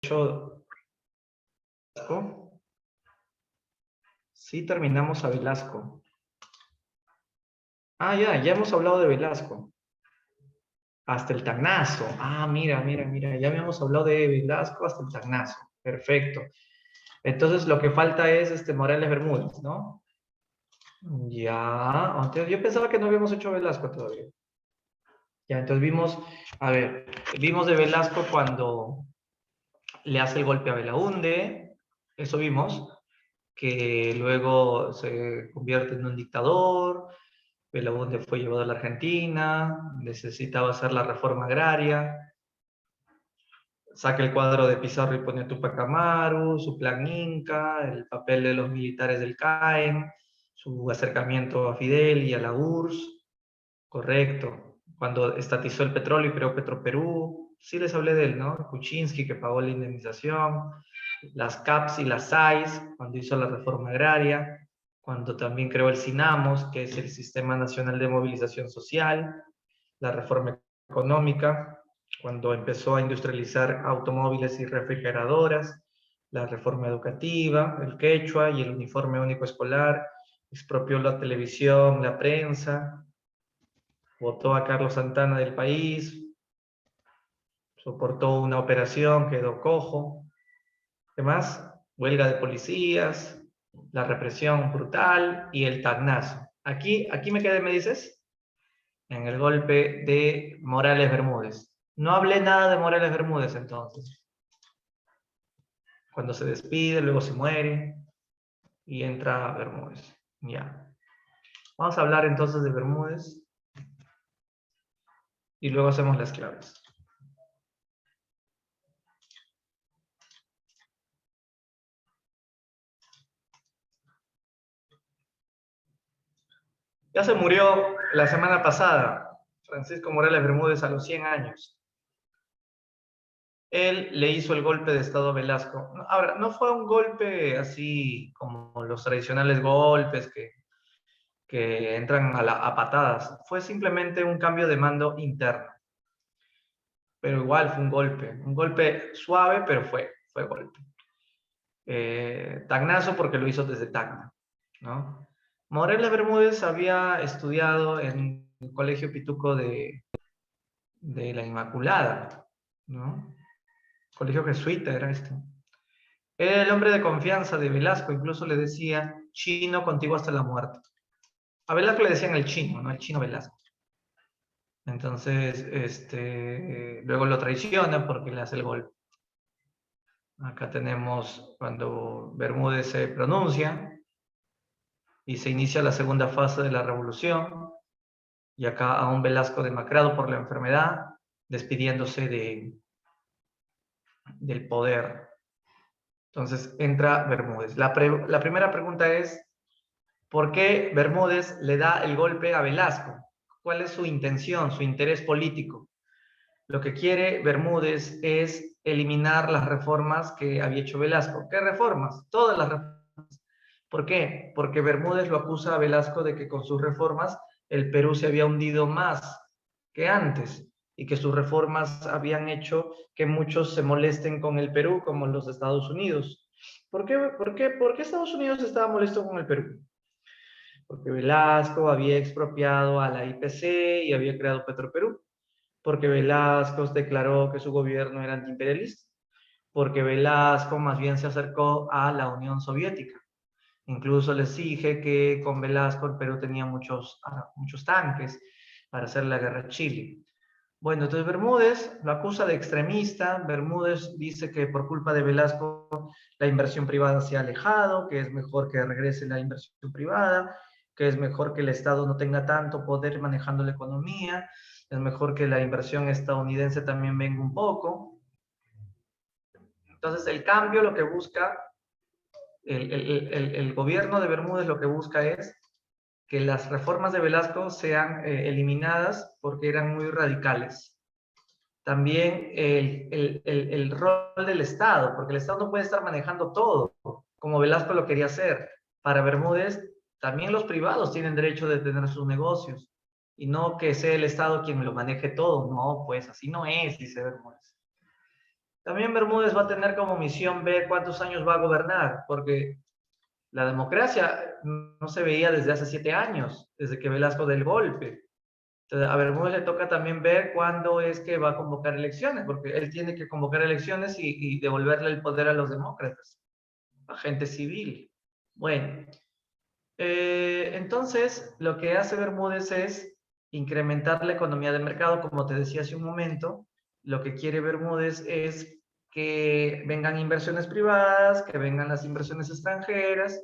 Velasco. Sí, terminamos a Velasco. Ah, ya hemos hablado de Velasco. Hasta el Tacnazo. Ah, mira, ya habíamos hablado de Velasco hasta el Tacnazo. Perfecto. Entonces lo que falta es Morales Bermúdez, ¿no? Ya, entonces yo pensaba que no habíamos hecho Velasco todavía. Ya, entonces vimos de Velasco cuando le hace el golpe a Belaúnde, eso vimos, que luego se convierte en un dictador. Belaúnde fue llevado a la Argentina, necesitaba hacer la reforma agraria, saca el cuadro de Pizarro y pone a Tupac Amaru, su plan Inca, el papel de los militares del CAEM, su acercamiento a Fidel y a la URSS, correcto. Cuando estatizó el petróleo y creó Petroperú, sí les hablé de él, ¿no? Kuczynski, que pagó la indemnización, las CAPS y las SAIS, cuando hizo la reforma agraria, cuando también creó el SINAMOS, que es el Sistema Nacional de Movilización Social, la reforma económica, cuando empezó a industrializar automóviles y refrigeradoras, la reforma educativa, el quechua y el uniforme único escolar, expropió la televisión, la prensa, votó a Carlos Santana del país, soportó una operación, quedó cojo. ¿Qué más? Huelga de policías, la represión brutal y el tacnazo. Aquí me quedé, ¿me dices? En el golpe de Morales Bermúdez. No hablé nada de Morales Bermúdez entonces. Cuando se despide, luego se muere y entra Bermúdez. Ya. Vamos a hablar entonces de Bermúdez y luego hacemos las claves. Ya se murió la semana pasada Francisco Morales Bermúdez a los 100 años. Él le hizo el golpe de Estado a Velasco. Ahora, no fue un golpe así como los tradicionales golpes que entran a patadas. Fue simplemente un cambio de mando interno. Pero igual fue un golpe suave, pero fue golpe. Tacnazo porque lo hizo desde Tacna, ¿no? Morales Bermúdez había estudiado en el Colegio Pituco de la Inmaculada, ¿no? Colegio jesuita era esto. Era el hombre de confianza de Velasco, incluso le decía, chino contigo hasta la muerte. A Velasco le decían el chino, ¿no? El chino Velasco. Entonces, luego lo traiciona porque le hace el golpe. Acá tenemos cuando Bermúdez se pronuncia y se inicia la segunda fase de la revolución, y acá a un Velasco demacrado por la enfermedad, despidiéndose del poder. Entonces entra Bermúdez. La primera pregunta es, ¿por qué Bermúdez le da el golpe a Velasco? ¿Cuál es su intención, su interés político? Lo que quiere Bermúdez es eliminar las reformas que había hecho Velasco. ¿Qué reformas? Todas las reformas. ¿Por qué? Porque Bermúdez lo acusa a Velasco de que con sus reformas el Perú se había hundido más que antes y que sus reformas habían hecho que muchos se molesten con el Perú, como los Estados Unidos. ¿Por qué Estados Unidos estaba molesto con el Perú? Porque Velasco había expropiado a la IPC y había creado Petroperú, porque Velasco declaró que su gobierno era antiimperialista, porque Velasco más bien se acercó a la Unión Soviética. Incluso les dije que con Velasco el Perú tenía muchos tanques para hacer la guerra a Chile. Bueno, entonces Bermúdez lo acusa de extremista. Bermúdez dice que por culpa de Velasco la inversión privada se ha alejado, que es mejor que regrese la inversión privada, que es mejor que el Estado no tenga tanto poder manejando la economía, es mejor que la inversión estadounidense también venga un poco. Entonces el cambio lo que busca, el gobierno de Bermúdez lo que busca es que las reformas de Velasco sean eliminadas porque eran muy radicales. También el rol del Estado, porque el Estado no puede estar manejando todo, como Velasco lo quería hacer. Para Bermúdez, también los privados tienen derecho de tener sus negocios, y no que sea el Estado quien lo maneje todo. No, pues así no es, dice Bermúdez. También Bermúdez va a tener como misión ver cuántos años va a gobernar, porque la democracia no se veía desde hace 7 años, desde que Velasco del golpe. Entonces, a Bermúdez le toca también ver cuándo es que va a convocar elecciones, porque él tiene que convocar elecciones y devolverle el poder a los demócratas, a gente civil. Bueno, entonces lo que hace Bermúdez es incrementar la economía de mercado, como te decía hace un momento. Lo que quiere Bermúdez es que vengan inversiones privadas, que vengan las inversiones extranjeras,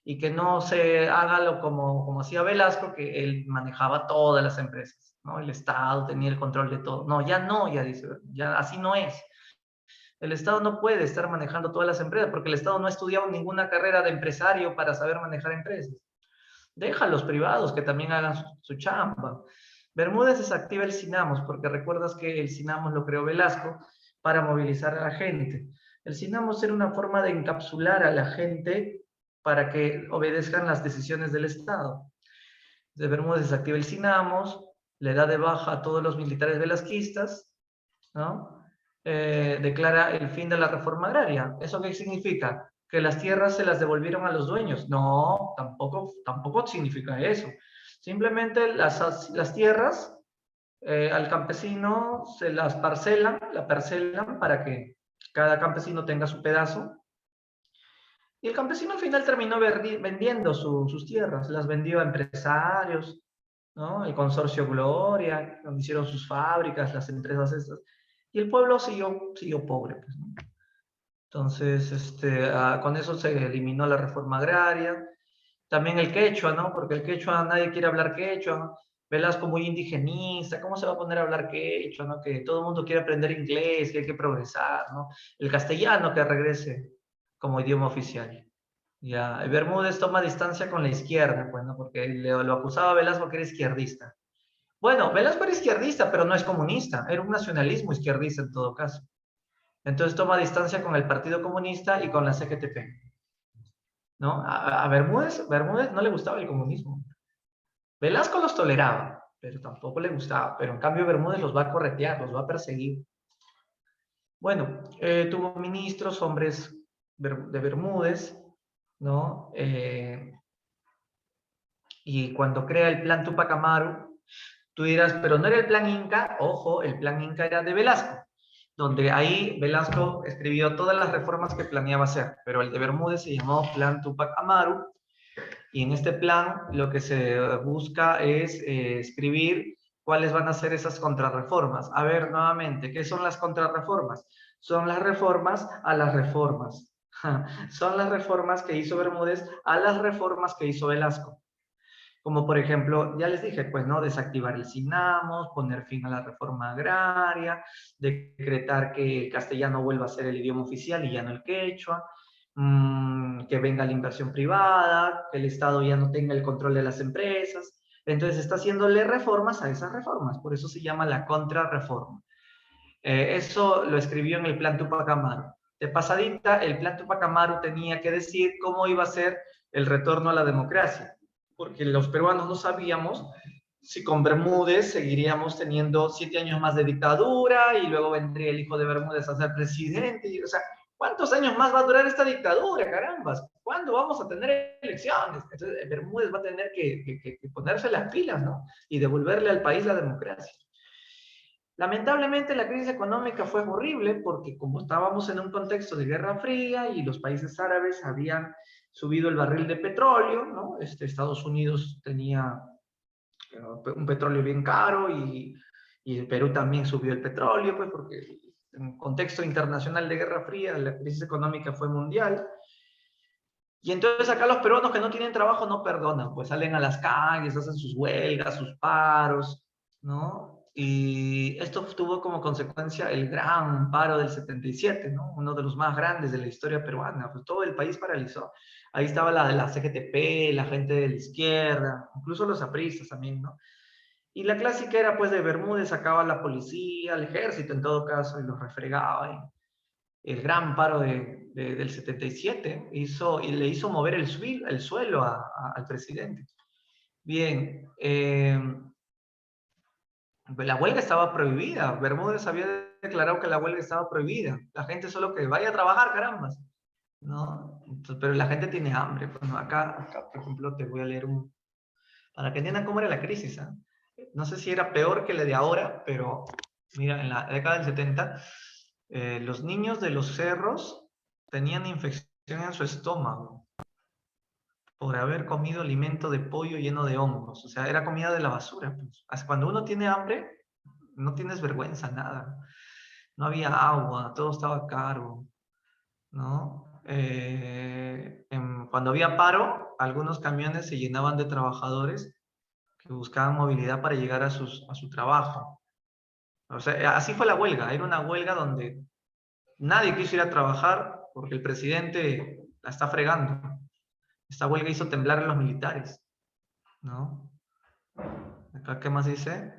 y que no se haga lo como hacía Velasco, que él manejaba todas las empresas, ¿no? El Estado tenía el control de todo. No, ya dice, ya así no es. El Estado no puede estar manejando todas las empresas, porque el Estado no ha estudiado ninguna carrera de empresario para saber manejar empresas. Deja a los privados que también hagan su chamba. Bermúdez desactiva el Sinamos, porque recuerdas que el Sinamos lo creó Velasco para movilizar a la gente. El Sinamos era una forma de encapsular a la gente para que obedezcan las decisiones del Estado. De Bermúdez desactiva el Sinamos, le da de baja a todos los militares velasquistas, ¿no? Declara el fin de la reforma agraria. ¿Eso qué significa? Que las tierras se las devolvieron a los dueños. No, tampoco significa eso. Simplemente las tierras al campesino se las parcelan para que cada campesino tenga su pedazo. Y el campesino al final terminó vendiendo sus tierras, las vendió a empresarios, ¿no? El consorcio Gloria, donde hicieron sus fábricas, las empresas estas. Y el pueblo siguió pobre, pues, ¿no? Entonces, con eso se eliminó la reforma agraria. También el quechua, ¿no? Porque el quechua, nadie quiere hablar quechua, ¿no? Velasco muy indigenista, ¿cómo se va a poner a hablar quechua, ¿no? Que todo el mundo quiere aprender inglés, que hay que progresar, ¿no? El castellano que regrese como idioma oficial. Ya, Bermúdez toma distancia con la izquierda, pues, ¿no? Porque lo acusaba a Velasco que era izquierdista. Bueno, Velasco era izquierdista, pero no es comunista, era un nacionalismo izquierdista en todo caso. Entonces toma distancia con el Partido Comunista y con la CGTP, ¿no? A Bermúdez no le gustaba el comunismo. Velasco los toleraba, pero tampoco le gustaba. Pero en cambio Bermúdez los va a corretear, los va a perseguir. Bueno, tuvo ministros, hombres de Bermúdez, ¿no? Y cuando crea el plan Tupac Amaru, tú dirás, pero no era el plan Inca. Ojo, el plan Inca era de Velasco, donde ahí Velasco escribió todas las reformas que planeaba hacer, pero el de Bermúdez se llamó plan Tupac Amaru, y en este plan lo que se busca es escribir cuáles van a ser esas contrarreformas. A ver, nuevamente, ¿qué son las contrarreformas? Son las reformas a las reformas. Son las reformas que hizo Bermúdez a las reformas que hizo Velasco. Como por ejemplo, ya les dije, pues no, desactivar el Sinamos, poner fin a la reforma agraria, decretar que el castellano vuelva a ser el idioma oficial y ya no el quechua, que venga la inversión privada, que el Estado ya no tenga el control de las empresas. Entonces está haciéndole reformas a esas reformas, por eso se llama la contrarreforma. Eso lo escribió en el Plan Tupac Amaru. De pasadita, el Plan Tupac Amaru tenía que decir cómo iba a ser el retorno a la democracia, porque los peruanos no sabíamos si con Bermúdez seguiríamos teniendo 7 años más de dictadura y luego vendría el hijo de Bermúdez a ser presidente. Y, o sea, ¿cuántos años más va a durar esta dictadura, carambas? ¿Cuándo vamos a tener elecciones? Entonces, Bermúdez va a tener que ponerse las pilas, ¿no? Y devolverle al país la democracia. Lamentablemente la crisis económica fue horrible porque como estábamos en un contexto de Guerra Fría y los países árabes habían subido el barril de petróleo, ¿no? Estados Unidos tenía un petróleo bien caro y el Perú también subió el petróleo, pues porque en un contexto internacional de Guerra Fría la crisis económica fue mundial. Y entonces acá los peruanos que no tienen trabajo no perdonan, pues salen a las calles, hacen sus huelgas, sus paros, ¿no? Y esto tuvo como consecuencia el gran paro del 77, ¿no? Uno de los más grandes de la historia peruana, pues todo el país paralizó. Ahí estaba la CGTP, la gente de la izquierda, incluso los apristas también, ¿no? Y la clásica era pues de Bermúdez sacaba la policía, el ejército en todo caso, y los refregaba, el gran paro del 77 y le hizo mover el suelo al presidente. Bien, la huelga estaba prohibida. Bermúdez había declarado que la huelga estaba prohibida. La gente solo que vaya a trabajar, carambas, ¿no? Entonces, pero la gente tiene hambre. Pues, ¿no? Acá, por ejemplo, te voy a leer para que entiendan cómo era la crisis. ¿Ah? No sé si era peor que la de ahora, pero mira, en la década del 70, los niños de los cerros tenían infección en su estómago por haber comido alimento de pollo lleno de hongos. O sea, era comida de la basura. Pues. Hasta cuando uno tiene hambre, no tienes vergüenza, nada. No había agua, todo estaba caro, ¿no? Cuando había paro, algunos camiones se llenaban de trabajadores que buscaban movilidad para llegar a su trabajo. O sea, así fue la huelga. Era una huelga donde nadie quiso ir a trabajar porque el presidente la está fregando. Esta huelga hizo temblar a los militares, ¿no? Acá, ¿qué más dice?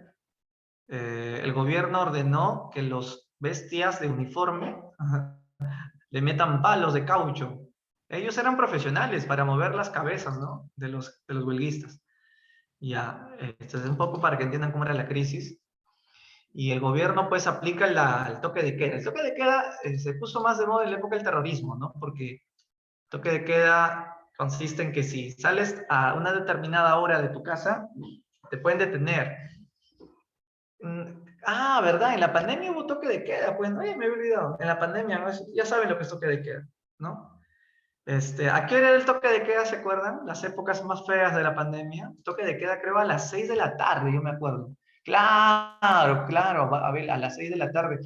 El gobierno ordenó que los bestias de uniforme le metan palos de caucho. Ellos eran profesionales para mover las cabezas, ¿no? De los huelguistas. Ya, esto es un poco para que entiendan cómo era la crisis. Y el gobierno pues aplica el toque de queda. El toque de queda se puso más de moda en la época del terrorismo, ¿no? Porque el toque de queda consiste en que si sales a una determinada hora de tu casa, te pueden detener. ¿Verdad? En la pandemia hubo toque de queda, pues, oye, me había olvidado. En la pandemia, ¿no? Ya saben lo que es toque de queda, ¿no? ¿A qué hora era el toque de queda, se acuerdan? Las épocas más feas de la pandemia. El toque de queda creo a las 6 de la tarde, yo me acuerdo. Claro, claro, a ver, a las 6 de la tarde.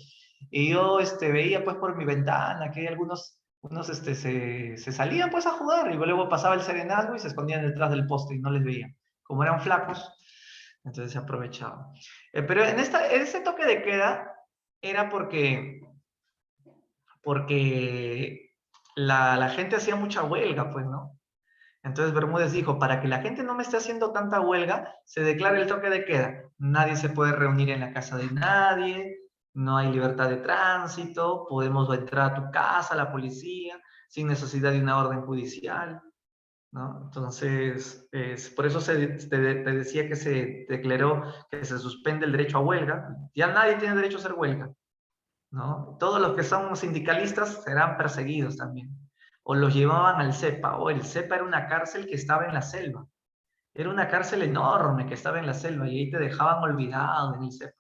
Y yo veía pues por mi ventana que hay unos se salían pues a jugar y luego pasaba el serenazgo y se escondían detrás del poste y no les veía. Como eran flacos, entonces se aprovechaban. Pero en ese toque de queda era porque la gente hacía mucha huelga, pues, ¿no? Entonces Bermúdez dijo, para que la gente no me esté haciendo tanta huelga, se declara el toque de queda. Nadie se puede reunir en la casa de nadie, no hay libertad de tránsito, podemos entrar a tu casa, la policía, sin necesidad de una orden judicial, ¿no? Entonces, por eso te decía que se declaró que se suspende el derecho a huelga. Ya nadie tiene derecho a hacer huelga, ¿no? Todos los que son sindicalistas serán perseguidos también. O los llevaban al CEPA, o el CEPA era una cárcel que estaba en la selva. Era una cárcel enorme que estaba en la selva y ahí te dejaban olvidado en el CEPA.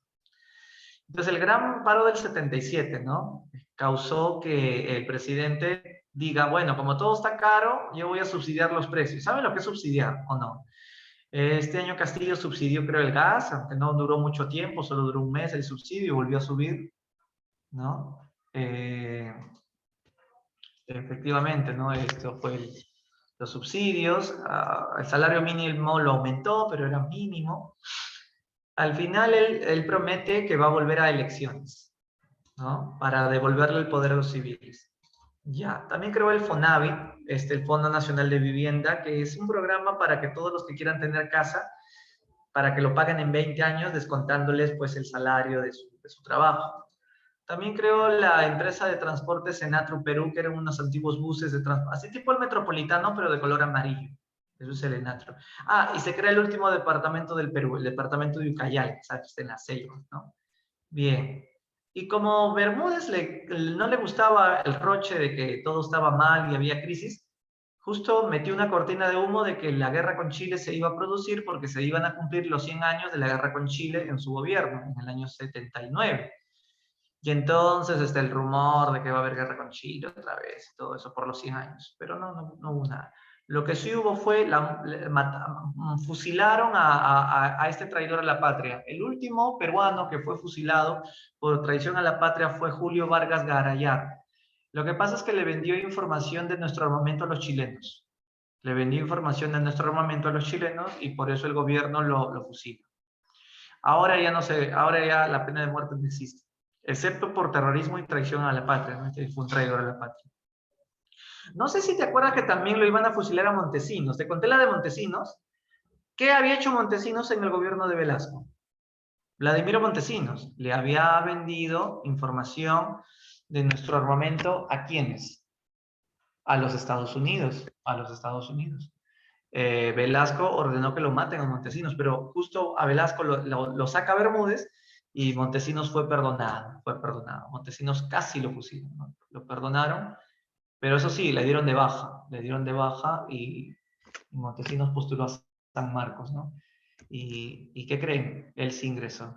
Entonces el gran paro del 77, ¿no? Causó que el presidente diga, bueno, como todo está caro, yo voy a subsidiar los precios. ¿Saben lo que es subsidiar o no? Este año Castillo subsidió, creo, el gas, aunque no duró mucho tiempo, solo duró un mes el subsidio y volvió a subir, ¿no? Efectivamente, ¿no? Esto fue los subsidios, el salario mínimo lo aumentó, pero era mínimo. Al final él promete que va a volver a elecciones, ¿no? Para devolverle el poder a los civiles. Ya, también creó el FONAVI, el Fondo Nacional de Vivienda, que es un programa para que todos los que quieran tener casa, para que lo paguen en 20 años, descontándoles pues el salario de su trabajo. También creó la empresa de transporte Senatru Perú, que eran unos antiguos buses de transporte, así tipo el metropolitano, pero de color amarillo. Eso es el Enatru. Y se crea el último departamento del Perú, el departamento de Ucayali, que está en la selva, ¿no? Bien. Y como Bermúdez no le gustaba el roche de que todo estaba mal y había crisis, justo metió una cortina de humo de que la guerra con Chile se iba a producir porque se iban a cumplir los 100 años de la guerra con Chile en su gobierno, en el año 79. Y entonces está el rumor de que va a haber guerra con Chile otra vez, y todo eso por los 100 años. Pero no hubo nada. Lo que sí hubo fue, fusilaron a este traidor a la patria. El último peruano que fue fusilado por traición a la patria fue Julio Vargas Garayar. Lo que pasa es que le vendió información de nuestro armamento a los chilenos. Le vendió información de nuestro armamento a los chilenos y por eso el gobierno lo fusila. Ahora ya no sé, ahora ya la pena de muerte no existe, excepto por terrorismo y traición a la patria, ¿no? Fue un traidor a la patria. No sé si te acuerdas que también lo iban a fusilar a Montesinos. Te conté la de Montesinos. ¿Qué había hecho Montesinos en el gobierno de Velasco? Vladimiro Montesinos le había vendido información de nuestro armamento ¿a quiénes? A los Estados Unidos. A los Estados Unidos. Velasco ordenó que lo maten a Montesinos, pero justo a Velasco lo saca Bermúdez y Montesinos fue perdonado, Montesinos casi lo pusieron, ¿no? Lo perdonaron, pero eso sí, le dieron de baja y Montesinos postuló a San Marcos, ¿no? ¿Y qué creen? Él sí ingresó.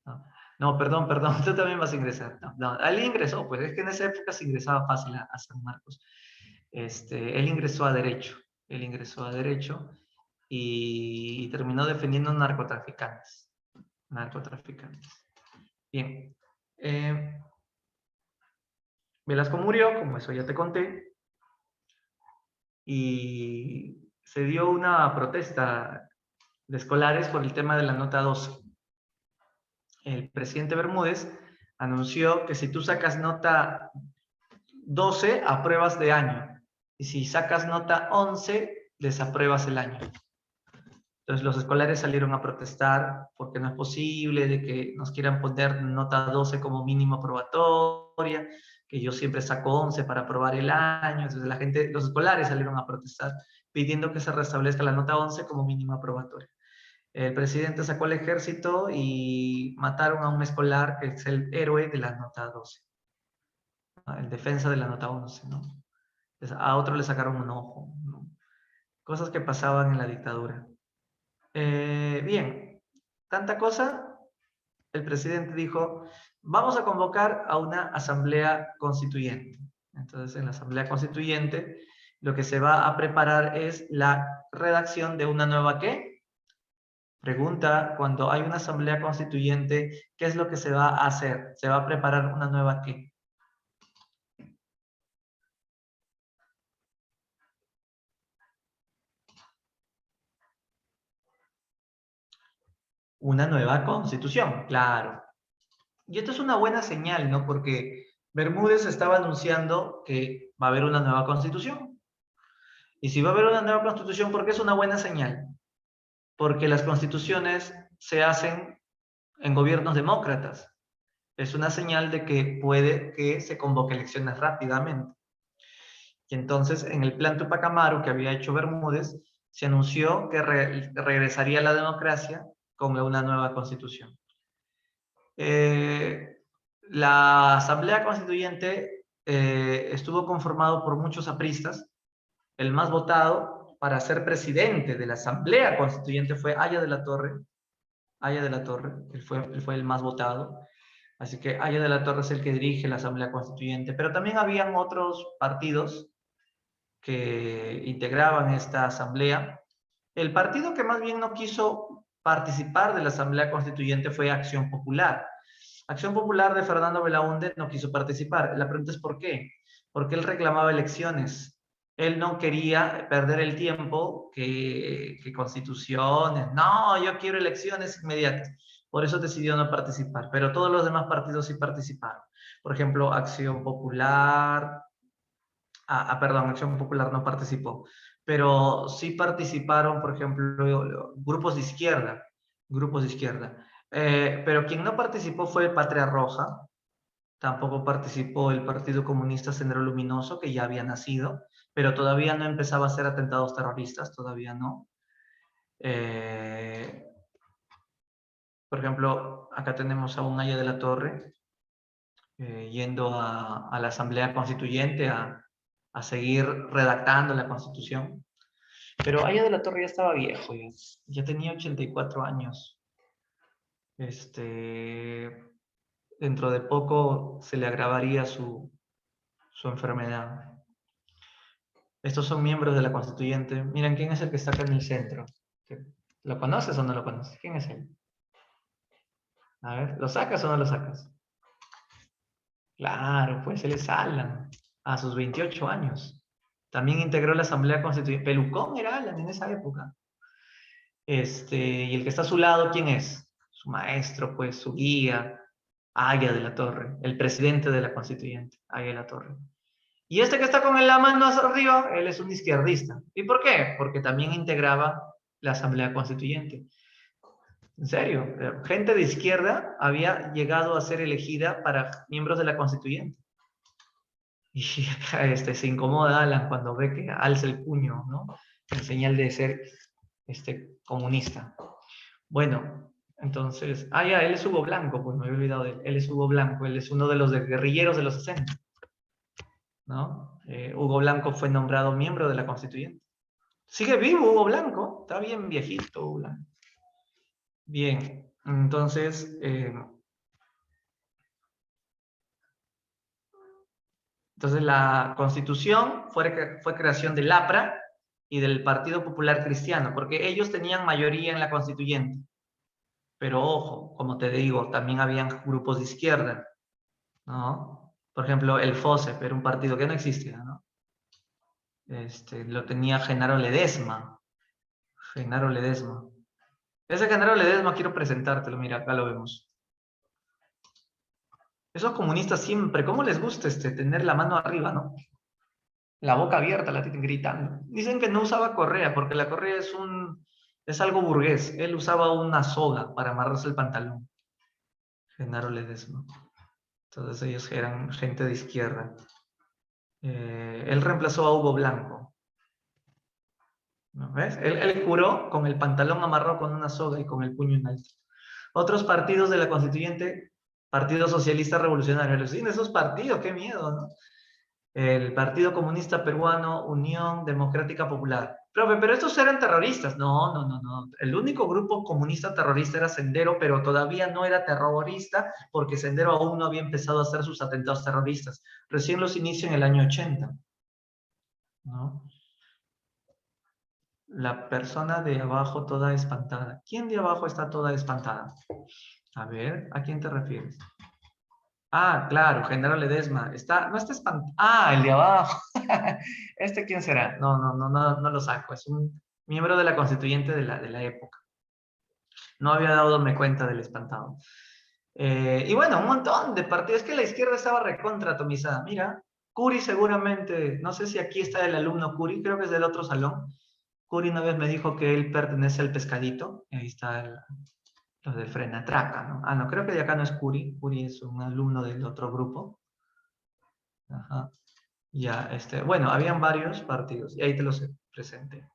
No, no, perdón, tú también vas a ingresar. No, no, él ingresó, pues es que en esa época se ingresaba fácil a San Marcos. Él ingresó a Derecho, y terminó defendiendo narcotraficantes. Bien. Velasco murió, como eso ya te conté, y se dio una protesta de escolares por el tema de la nota 12. El presidente Bermúdez anunció que si tú sacas nota 12, apruebas de año, y si sacas nota 11, desapruebas el año. Entonces los escolares salieron a protestar porque no es posible de que nos quieran poner nota 12 como mínimo aprobatoria, que yo siempre saco 11 para aprobar el año. Entonces los escolares salieron a protestar pidiendo que se restablezca la nota 11 como mínimo aprobatoria. El presidente sacó al ejército y mataron a un escolar que es el héroe de la nota 12, ¿no? En defensa de la nota 11, ¿no? Entonces, a otro le sacaron un ojo, ¿no? Cosas que pasaban en la dictadura. Bien, tanta cosa, el presidente dijo, vamos a convocar a una asamblea constituyente. Entonces, en la asamblea constituyente, lo que se va a preparar es la redacción de una nueva ¿qué? Pregunta, cuando hay una asamblea constituyente, ¿qué es lo que se va a hacer? ¿Se va a preparar una nueva ¿qué? Una nueva constitución, claro. Y esto es una buena señal, ¿no? Porque Bermúdez estaba anunciando que va a haber una nueva constitución. Y si va a haber una nueva constitución, ¿por qué es una buena señal? Porque las constituciones se hacen en gobiernos demócratas. Es una señal de que puede que se convoque elecciones rápidamente. Y entonces, en el plan Tupac Amaru que había hecho Bermúdez, se anunció que regresaría a la democracia con una nueva constitución. La Asamblea Constituyente estuvo conformado por muchos apristas. El más votado para ser presidente de la Asamblea Constituyente fue Haya de la Torre. Él fue el más votado. Así que Haya de la Torre es el que dirige la Asamblea Constituyente. Pero también habían otros partidos que integraban esta asamblea. El partido que más bien no quiso participar de la Asamblea Constituyente fue Acción Popular. Acción Popular de Fernando Belaúnde no quiso participar. La pregunta es ¿por qué? Porque él reclamaba elecciones. Él no quería perder el tiempo que constituciones. No, yo quiero elecciones inmediatas. Por eso decidió no participar. Pero todos los demás partidos sí participaron. Por ejemplo, Acción Popular, perdón, Acción Popular no participó, pero sí participaron, por ejemplo, grupos de izquierda. Pero quien no participó fue Patria Roja, tampoco participó el Partido Comunista Sendero Luminoso, que ya había nacido, pero todavía no empezaba a hacer atentados terroristas, todavía no. Por ejemplo, acá tenemos a un Haya de la Torre, yendo a la Asamblea Constituyente a seguir redactando la Constitución. Pero Haya de la Torre ya estaba viejo, ya tenía 84 años. Dentro de poco se le agravaría su enfermedad. Estos son miembros de la Constituyente. Miren, ¿quién es el que está acá en el centro? ¿Lo conoces o no lo conoces? ¿Quién es él? A ver, ¿lo sacas o no lo sacas? Claro, pues él es Alan, a sus 28 años. También integró la Asamblea Constituyente. Pelucón era Alan en esa época. Y el que está a su lado, ¿quién es? Su maestro, pues, su guía, Haya de la Torre, el presidente de la Constituyente, Haya de la Torre. Y este que está con la mano hacia arriba, él es un izquierdista. ¿Y por qué? Porque también integraba la Asamblea Constituyente. En serio, gente de izquierda había llegado a ser elegida para miembros de la Constituyente. Y se incomoda Alan cuando ve que alza el puño, ¿no? En señal de ser comunista. Bueno, Entonces, ya, él es Hugo Blanco, pues me había olvidado de él. Él es Hugo Blanco, él es uno de los guerrilleros de los 60, ¿no? Hugo Blanco fue nombrado miembro de la Constituyente. Sigue vivo Hugo Blanco, está bien viejito Hugo Blanco. Bien, entonces la Constitución fue creación del APRA y del Partido Popular Cristiano, porque ellos tenían mayoría en la Constituyente. Pero ojo, como te digo, también habían grupos de izquierda, ¿no? Por ejemplo, el FOSEP era un partido que no existía, ¿no? Lo tenía Genaro Ledesma. Genaro Ledesma. Ese Genaro Ledesma quiero presentártelo, mira, acá lo vemos. Esos comunistas siempre, ¿cómo les gusta tener la mano arriba, ¿no? La boca abierta, la tienen gritando. Dicen que no usaba correa, porque la correa es algo burgués. Él usaba una soga para amarrarse el pantalón. Genaro Ledesma. Entonces ellos eran gente de izquierda. Él reemplazó a Hugo Blanco. ¿No ves? Él juró con el pantalón amarrado con una soga y con el puño en alto. Otros partidos de la Constituyente, Partido Socialista Revolucionario. Sí, esos partidos, qué miedo, ¿no? El Partido Comunista Peruano, Unión Democrática Popular. Profe, pero estos eran terroristas. No, no, no, no. El único grupo comunista terrorista era Sendero, pero todavía no era terrorista porque Sendero aún no había empezado a hacer sus atentados terroristas. Recién los inicia en el año 80, ¿no? La persona de abajo toda espantada. ¿Quién de abajo está toda espantada? A ver, ¿a quién te refieres? Ah, claro, General Ledesma. No está espantado. Ah, el de abajo. ¿Quién será? No, no, no, no, no lo saco. Es un miembro de la constituyente de la época. No había dado cuenta del espantado. Y bueno, un montón de partidos. Es que la izquierda estaba recontra atomizada. Mira, Curi seguramente, no sé si aquí está el alumno Curi, creo que es del otro salón. Curi una vez me dijo que él pertenece al pescadito. Ahí está los del Frenatraca, ¿no? Ah, no, creo que de acá no es Curi. Curi es un alumno del otro grupo. Ajá. Ya, bueno, habían varios partidos y ahí te los presenté.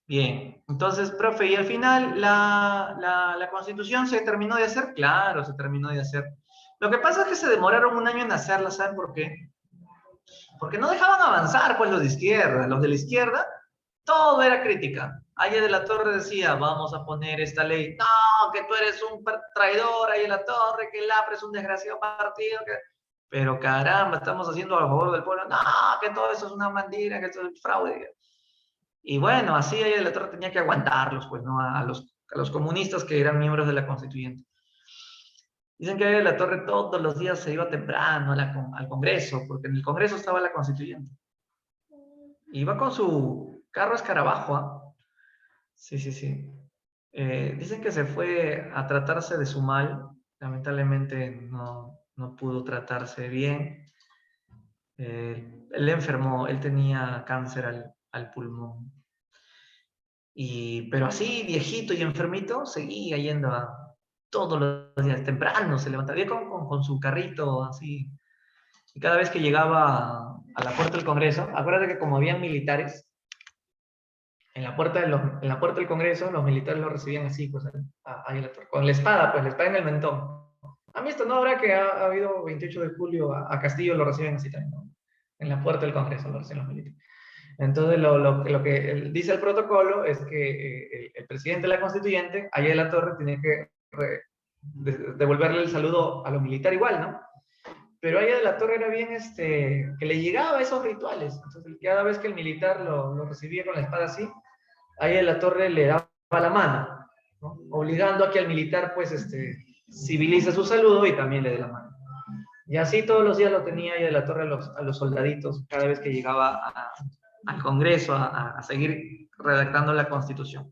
Bien, entonces, profe, y al final la Constitución se terminó de hacer. Claro, se terminó de hacer. Lo que pasa es que se demoraron un año en hacerla, ¿saben por qué? Porque no dejaban avanzar, pues, los de izquierda. Los de la izquierda, todo era crítica. Ayer de la Torre decía, vamos a poner esta ley. No, que tú eres un traidor, Ayer de la Torre, que el APRA es un desgraciado partido. Pero caramba, estamos haciendo a favor del pueblo. No, que todo eso es una mentira, que esto es fraude. Y bueno, así Ayer de la Torre tenía que aguantarlos, pues, ¿no? A los comunistas que eran miembros de la Constituyente. Dicen que Ayer de la Torre todos los días se iba temprano al Congreso, porque en el Congreso estaba la Constituyente. Iba con su carro escarabajo, ¿ah? Sí, sí, sí. Dicen que se fue a tratarse de su mal. Lamentablemente no pudo tratarse bien. Él enfermó, él tenía cáncer al pulmón. Pero así, viejito y enfermito, seguía yendo todos los días temprano, se levantaba con su carrito, así. Y cada vez que llegaba a la puerta del Congreso, acuérdate que como habían militares, en la puerta del Congreso, los militares lo recibían así, pues, con la espada, pues, la espada en el mentón. A mí esto no habrá que ha habido 28 de julio, a Castillo lo reciben así también, ¿no? En la puerta del Congreso lo reciben los militares. Entonces, lo que dice el protocolo es que el presidente de la Constituyente, Ayer de la Torre, tiene que devolverle el saludo a los militares igual, ¿no? Pero Ayer de la Torre era bien, que le llegaba esos rituales. Entonces, cada vez que el militar lo recibía con la espada así, Ayer de la Torre le daba la mano, ¿no? Obligando a que el militar, pues, civilice su saludo y también le dé la mano. Y así todos los días lo tenía Ayer de la Torre a los soldaditos, cada vez que llegaba al Congreso a seguir redactando la Constitución.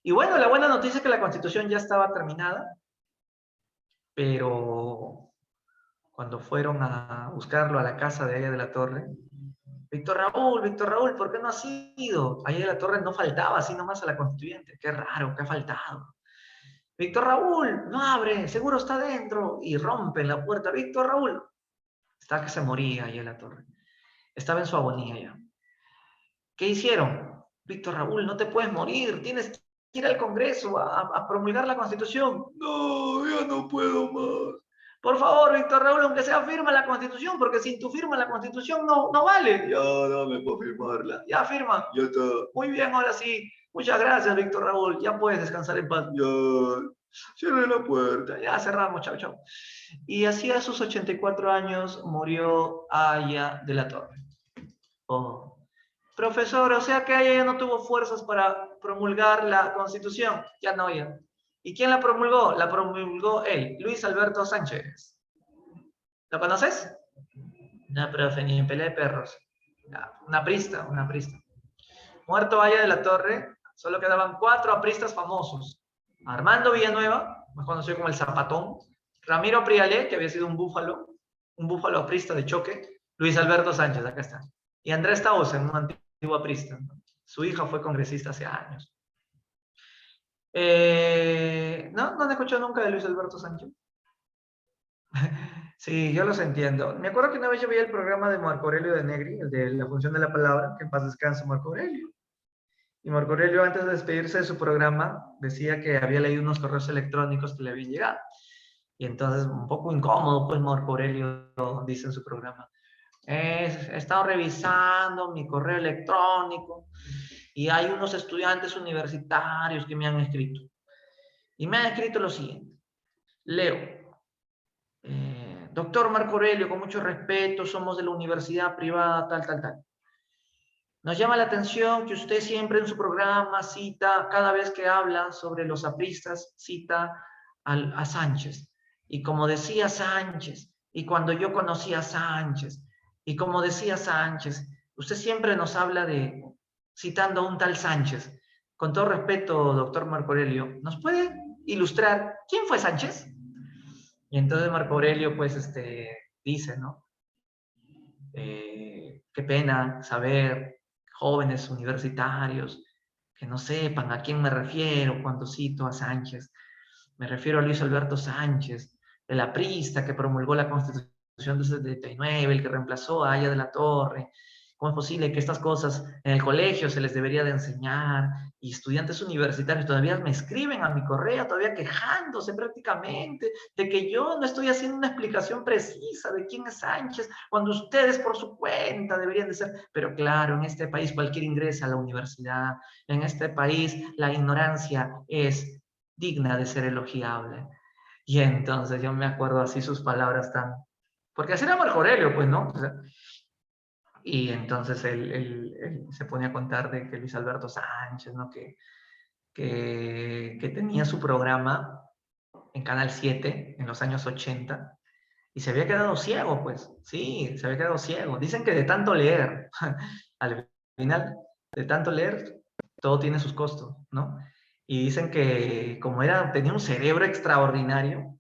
Y bueno, la buena noticia es que la Constitución ya estaba terminada, pero cuando fueron a buscarlo a la casa de Ayer de la Torre, Víctor Raúl, ¿por qué no has ido? Ayer de la Torre no faltaba así nomás a la Constituyente. Qué raro, que ha faltado. Víctor Raúl, no abre, seguro está dentro. Y rompen la puerta. Víctor Raúl. Está que se moría Ayer de la Torre. Estaba en su agonía ya. ¿Qué hicieron? Víctor Raúl, no te puedes morir, tienes ir al Congreso a promulgar la Constitución. No, ya no puedo más. Por favor, Víctor Raúl, aunque sea firma la Constitución, porque sin tu firma la Constitución no vale. Ya, dame por firmarla. Ya firma. Ya está. Muy bien, ahora sí. Muchas gracias, Víctor Raúl. Ya puedes descansar en paz. Ya. Cierre la puerta. Ya cerramos. Chao, chao. Y así a sus 84 años murió Aya de la Torre. Oh. Profesor, o sea que ella ya no tuvo fuerzas para promulgar la Constitución. Ya no, ya. ¿Y quién la promulgó? La promulgó él, Luis Alberto Sánchez. ¿Lo conoces? No, profe, ni en pelea de perros. Una aprista, una aprista. Muerto Aya de la Torre, solo quedaban 4 apristas famosos. Armando Villanueva, más conocido como el Zapatón. Ramiro Prialé, que había sido un búfalo aprista de choque. Luis Alberto Sánchez, acá está. Y Andrés Tausen, un antiguo aprista. Su hija fue congresista hace años. ¿No han escuchado nunca de Luis Alberto Sánchez? Sí, yo los entiendo. Me acuerdo que una vez yo veía el programa de Marco Aurelio de Negri, el de La Función de la Palabra, que en paz descanse Marco Aurelio. Y Marco Aurelio, antes de despedirse de su programa, decía que había leído unos correos electrónicos que le habían llegado. Y entonces, un poco incómodo, pues Marco Aurelio dice en su programa, he estado revisando mi correo electrónico y hay unos estudiantes universitarios que me han escrito. Y me han escrito lo siguiente. Leo, doctor Marco Aurelio, con mucho respeto, somos de la universidad privada, tal. Nos llama la atención que usted siempre en su programa cita, cada vez que habla sobre los apristas, cita a Sánchez. Y como decía Sánchez, y cuando yo conocí a Sánchez, y como decía Sánchez, usted siempre nos habla de, citando a un tal Sánchez. Con todo respeto, doctor Marco Aurelio, ¿nos puede ilustrar quién fue Sánchez? Y entonces Marco Aurelio, pues, dice, ¿no? Qué pena saber, jóvenes universitarios, que no sepan a quién me refiero cuando cito a Sánchez. Me refiero a Luis Alberto Sánchez, el aprista que promulgó la Constitución del 79, el que reemplazó a Aya de la Torre. ¿Cómo es posible que estas cosas en el colegio se les debería de enseñar? Y estudiantes universitarios todavía me escriben a mi correo, todavía quejándose prácticamente de que yo no estoy haciendo una explicación precisa de quién es Sánchez, cuando ustedes por su cuenta deberían de ser. Pero claro, en este país cualquiera ingresa a la universidad. En este país la ignorancia es digna de ser elogiable. Y entonces yo me acuerdo así sus palabras tan... Porque así era Marco Aurelio, pues, ¿no? O sea, y entonces él se pone a contar de que Luis Alberto Sánchez, ¿no? Que tenía su programa en Canal 7 en los años 80 y se había quedado ciego, pues. Sí, se había quedado ciego. Dicen que de tanto leer, al final, de tanto leer, todo tiene sus costos, ¿no? Y dicen que como tenía un cerebro extraordinario,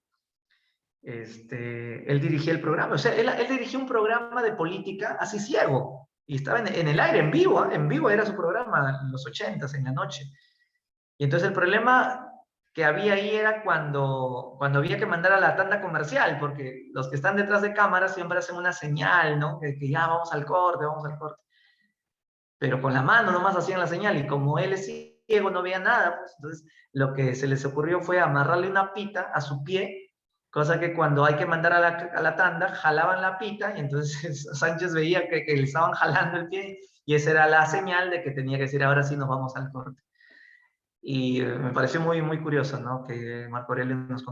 él dirigía el programa. O sea, él dirigía un programa de política así ciego. Y estaba en el aire, en vivo era su programa en los 80s, en la noche. Y entonces el problema que había ahí era cuando había que mandar a la tanda comercial, porque los que están detrás de cámara siempre hacen una señal, ¿no? Que ya vamos al corte, vamos al corte. Pero con la mano nomás hacían la señal, y como él es ciego, no veía nada, pues entonces lo que se les ocurrió fue amarrarle una pita a su pie, cosa que cuando hay que mandar a la tanda, jalaban la pita, y entonces Sánchez veía que le estaban jalando el pie, y esa era la señal de que tenía que decir, ahora sí nos vamos al corte. Y me pareció muy, muy curioso, ¿no? Que Marco Aurelio nos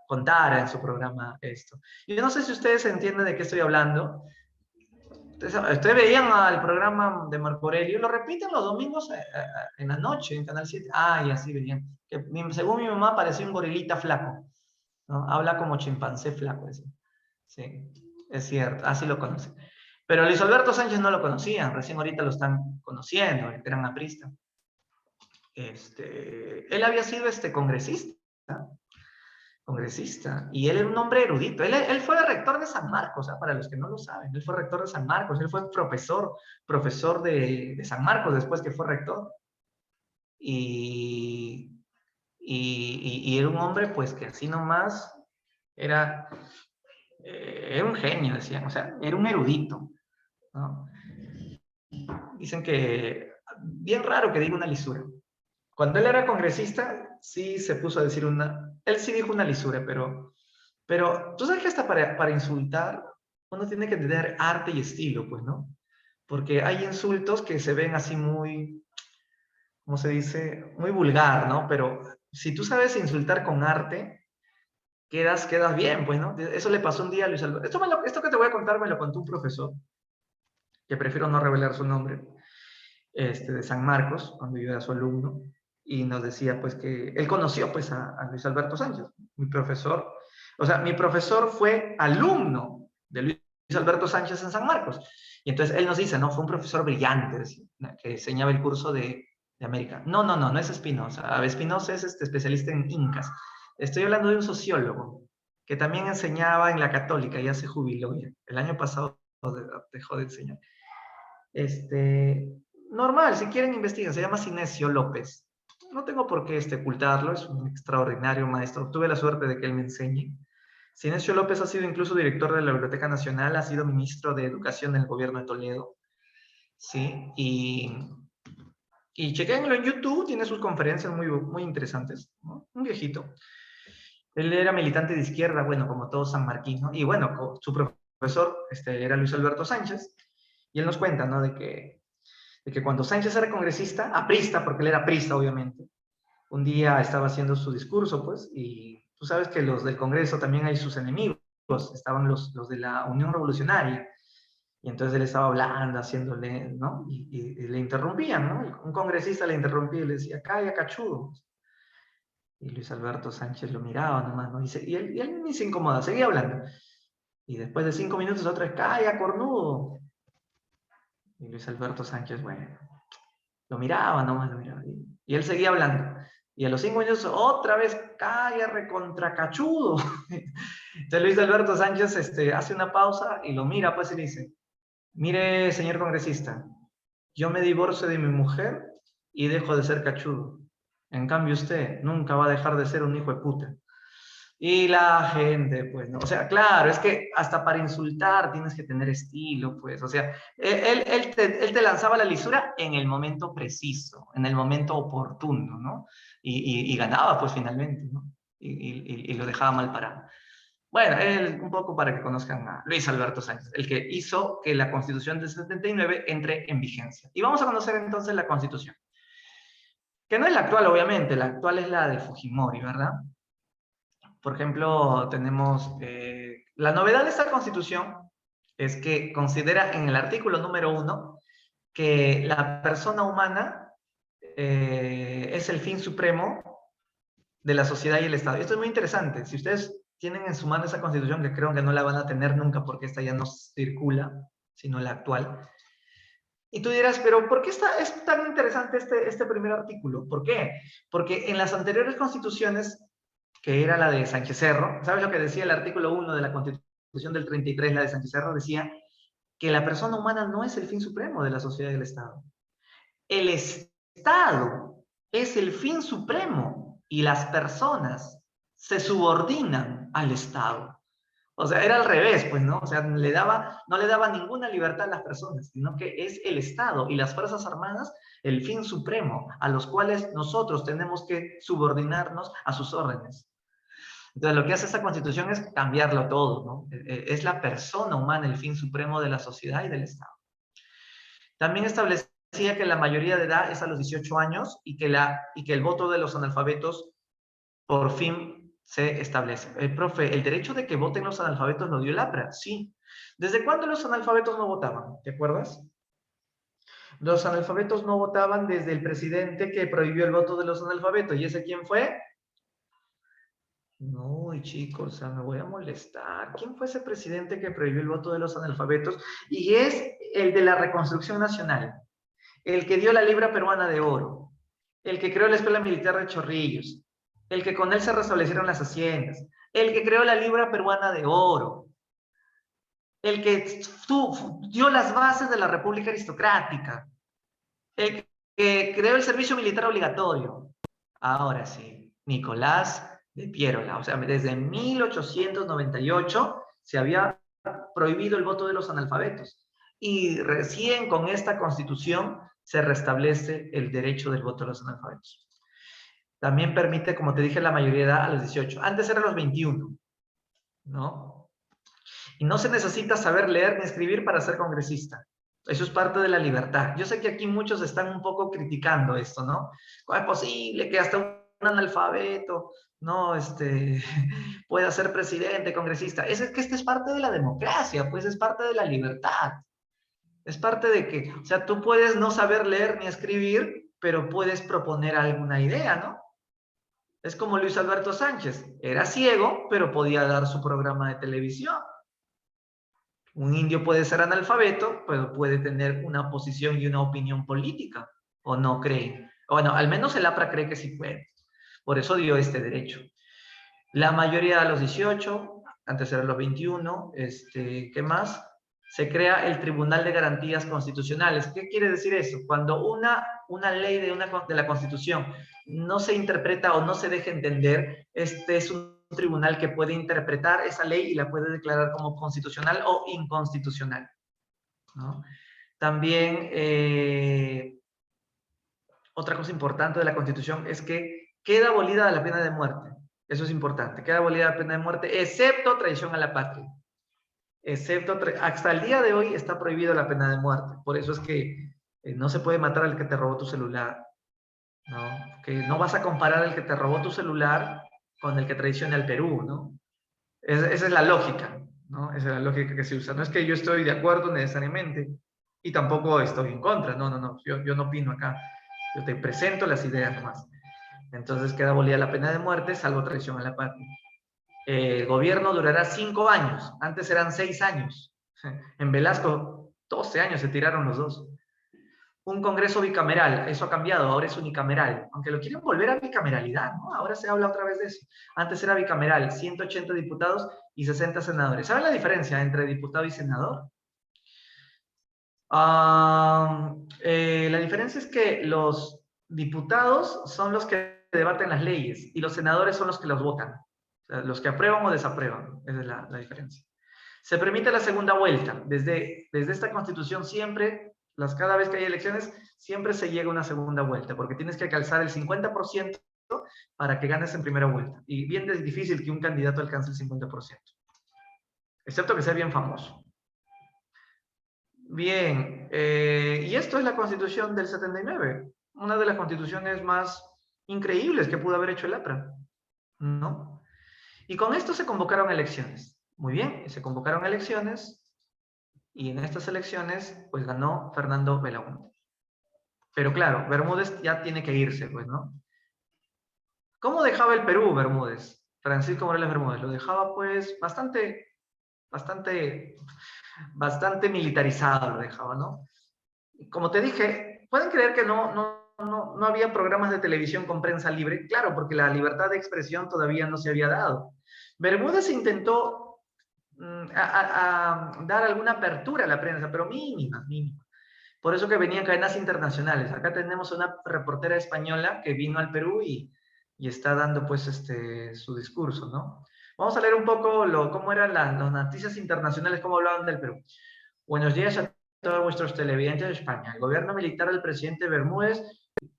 contara en su programa esto. Y yo no sé si ustedes entienden de qué estoy hablando. Ustedes veían el programa de Marco Aurelio, lo repiten los domingos en la noche, en Canal 7. Ah, y así veían. Que, según mi mamá, parecía un gorilita flaco, ¿no? Habla como chimpancé flaco. Ese. Sí, es cierto, así lo conocen. Pero Luis Alberto Sánchez no lo conocían, recién ahorita lo están conociendo, el gran aprista. Él había sido congresista, y él era un hombre erudito. Él fue rector de San Marcos, para los que no lo saben, él fue rector de San Marcos, él fue profesor de San Marcos después que fue rector. Y era un hombre, pues, que así nomás era un genio, decían, o sea, era un erudito, ¿no? Dicen que, bien raro que diga una lisura. Cuando él era congresista, sí se puso a decir él sí dijo una lisura, pero tú sabes que hasta para insultar uno tiene que tener arte y estilo, pues, ¿no? Porque hay insultos que se ven así muy, ¿cómo se dice? Muy vulgar, ¿no? Pero si tú sabes insultar con arte, quedas bien, pues, ¿no? Eso le pasó un día a Luis Alberto. Esto que te voy a contar me lo contó un profesor, que prefiero no revelar su nombre, de San Marcos, cuando yo era su alumno, y nos decía, pues, que él conoció, pues, a Luis Alberto Sánchez, mi profesor. O sea, mi profesor fue alumno de Luis Alberto Sánchez en San Marcos. Y entonces él nos dice, no, fue un profesor brillante, decía, que enseñaba el curso de América. No es Espinosa. Espinosa es especialista en incas. Estoy hablando de un sociólogo que también enseñaba en la Católica, ya se jubiló ya. El año pasado dejó de enseñar. Normal, si quieren investigar, se llama Sinesio López. No tengo por qué ocultarlo, es un extraordinario maestro. Tuve la suerte de que él me enseñe. Sinesio López ha sido incluso director de la Biblioteca Nacional, ha sido ministro de Educación en el gobierno de Toledo. ¿Sí? Y chequenlo en YouTube, tiene sus conferencias muy, muy interesantes, ¿no? Un viejito. Él era militante de izquierda, bueno, como todo sanmarquino, y bueno, su profesor era Luis Alberto Sánchez, y él nos cuenta, ¿no? De que cuando Sánchez era congresista, aprista, porque él era aprista, obviamente, un día estaba haciendo su discurso, pues, y tú sabes que los del Congreso también hay sus enemigos, estaban los de la Unión Revolucionaria, y entonces él estaba hablando, haciéndole, ¿no? Y le interrumpían, ¿no? Un congresista le interrumpía y le decía, calla, cachudo. Y Luis Alberto Sánchez lo miraba nomás, ¿no? Y él ni se incomoda, seguía hablando. Y después de 5 minutos otra vez, calla, cornudo. Y Luis Alberto Sánchez, bueno, lo miraba nomás, lo miraba. Y él seguía hablando. Y a los 5 minutos otra vez, calla, recontracachudo. Entonces Luis Alberto Sánchez hace una pausa y lo mira, pues, y le dice, mire, señor congresista, yo me divorcio de mi mujer y dejo de ser cachudo. En cambio usted nunca va a dejar de ser un hijo de puta. Y la gente, pues, ¿no? O sea, claro, es que hasta para insultar tienes que tener estilo, pues. O sea, él te lanzaba la lisura en el momento preciso, en el momento oportuno, ¿no? Y ganaba, pues, finalmente, ¿no? Y lo dejaba mal parado. Bueno, un poco para que conozcan a Luis Alberto Sánchez, el que hizo que la Constitución del 79 entre en vigencia. Y vamos a conocer entonces la Constitución, que no es la actual, obviamente, la actual es la de Fujimori, ¿verdad? Por ejemplo, tenemos la novedad de esta Constitución es que considera en el artículo número 1 que la persona humana es el fin supremo de la sociedad y el Estado. Esto es muy interesante. Si ustedes tienen en su mano esa Constitución, que creo que no la van a tener nunca porque esta ya no circula, sino la actual. Y tú dirás, pero ¿por qué es tan interesante este primer artículo? ¿Por qué? Porque en las anteriores constituciones, que era la de Sánchez Cerro, ¿sabes lo que decía el artículo 1 de la Constitución del 33, la de Sánchez Cerro? Decía que la persona humana no es el fin supremo de la sociedad y del Estado. El Estado es el fin supremo y las personas se subordinan al Estado. O sea, era al revés, pues, ¿no? O sea, no le daba ninguna libertad a las personas, sino que es el Estado y las Fuerzas Armadas el fin supremo, a los cuales nosotros tenemos que subordinarnos a sus órdenes. Entonces, lo que hace esta Constitución es cambiarlo todo, ¿no? Es la persona humana el fin supremo de la sociedad y del Estado. También establecía que la mayoría de edad es a los 18 años y que el voto de los analfabetos por fin se establece. Profe, ¿el derecho de que voten los analfabetos lo dio el APRA? Sí. ¿Desde cuándo los analfabetos no votaban? ¿Te acuerdas? Los analfabetos no votaban desde el presidente que prohibió el voto de los analfabetos. ¿Y ese quién fue? No, chicos, o sea, me voy a molestar. ¿Quién fue ese presidente que prohibió el voto de los analfabetos? Y es el de la Reconstrucción Nacional, el que dio la libra peruana de oro, el que creó la Escuela Militar de Chorrillos, el que con él se restablecieron las haciendas, el que creó la libra peruana de oro, el que dio las bases de la República Aristocrática, el que creó el servicio militar obligatorio. Ahora sí, Nicolás de Piérola. O sea, desde 1898 se había prohibido el voto de los analfabetos. Y recién con esta Constitución se restablece el derecho del voto de los analfabetos. También permite, como te dije, la mayoría de edad a los 18. Antes era los 21, ¿no? Y no se necesita saber leer ni escribir para ser congresista. Eso es parte de la libertad. Yo sé que aquí muchos están un poco criticando esto, ¿no? ¿Cómo es posible que hasta un analfabeto no pueda ser presidente, congresista? Es que esta es parte de la democracia, pues es parte de la libertad. Es parte de que, o sea, tú puedes no saber leer ni escribir, pero puedes proponer alguna idea, ¿no? Es como Luis Alberto Sánchez. Era ciego, pero podía dar su programa de televisión. Un indio puede ser analfabeto, pero puede tener una posición y una opinión política, ¿o no creen? Bueno, al menos el APRA cree que sí puede. Por eso dio este derecho. La mayoría a los 18, antes eran los 21, ¿qué más? Se crea el Tribunal de Garantías Constitucionales. ¿Qué quiere decir eso? Cuando una ley de la Constitución no se interpreta o no se deja entender, este es un tribunal que puede interpretar esa ley y la puede declarar como constitucional o inconstitucional, ¿no? También, otra cosa importante de la Constitución es que queda abolida la pena de muerte. Eso es importante. Queda abolida la pena de muerte, excepto traición a la patria. Hasta el día de hoy está prohibido la pena de muerte. Por eso es que no se puede matar al que te robó tu celular, ¿no? Que no vas a comparar al que te robó tu celular con el que traiciona al Perú, ¿no? Esa es la lógica, ¿no? Esa es la lógica que se usa. No es que yo estoy de acuerdo necesariamente y tampoco estoy en contra. No, no, no. Yo no opino acá. Yo te presento las ideas nomás. Entonces queda abolida la pena de muerte, salvo traición a la patria. El gobierno durará 5 años. Antes eran 6 años. En Velasco, 12 años se tiraron los dos. Un Congreso bicameral, eso ha cambiado, ahora es unicameral, aunque lo quieren volver a bicameralidad, ¿no? Ahora se habla otra vez de eso. Antes era bicameral, 180 diputados y 60 senadores. ¿Saben la diferencia entre diputado y senador? La diferencia es que los diputados son los que debaten las leyes y los senadores son los que los votan, o sea, los que aprueban o desaprueban. Esa es la diferencia. Se permite la segunda vuelta. Desde esta constitución siempre, cada vez que hay elecciones, siempre se llega a una segunda vuelta, porque tienes que alcanzar el 50% para que ganes en primera vuelta. Y bien es difícil que un candidato alcance el 50%, excepto que sea bien famoso. Bien, y esto es la Constitución del 79, una de las constituciones más increíbles que pudo haber hecho el APRA, ¿no? Y con esto se convocaron elecciones. Muy bien, se convocaron elecciones y en estas elecciones pues ganó Fernando Belaúnde. Pero claro, Bermúdez ya tiene que irse, pues, ¿no? ¿Cómo dejaba el Perú Bermúdez? Francisco Morales Bermúdez lo dejaba pues bastante militarizado lo dejaba, ¿no? Como te dije, pueden creer que no había programas de televisión con prensa libre. Claro, porque la libertad de expresión todavía no se había dado. Bermúdez intentó dar alguna apertura a la prensa, pero mínima, mínima. Por eso que venían cadenas internacionales. Acá tenemos una reportera española que vino al Perú y está dando pues su discurso, ¿no? Vamos a leer un poco cómo eran las noticias internacionales, cómo hablaban del Perú. Buenos días a todos vuestros televidentes de España. El gobierno militar del presidente Bermúdez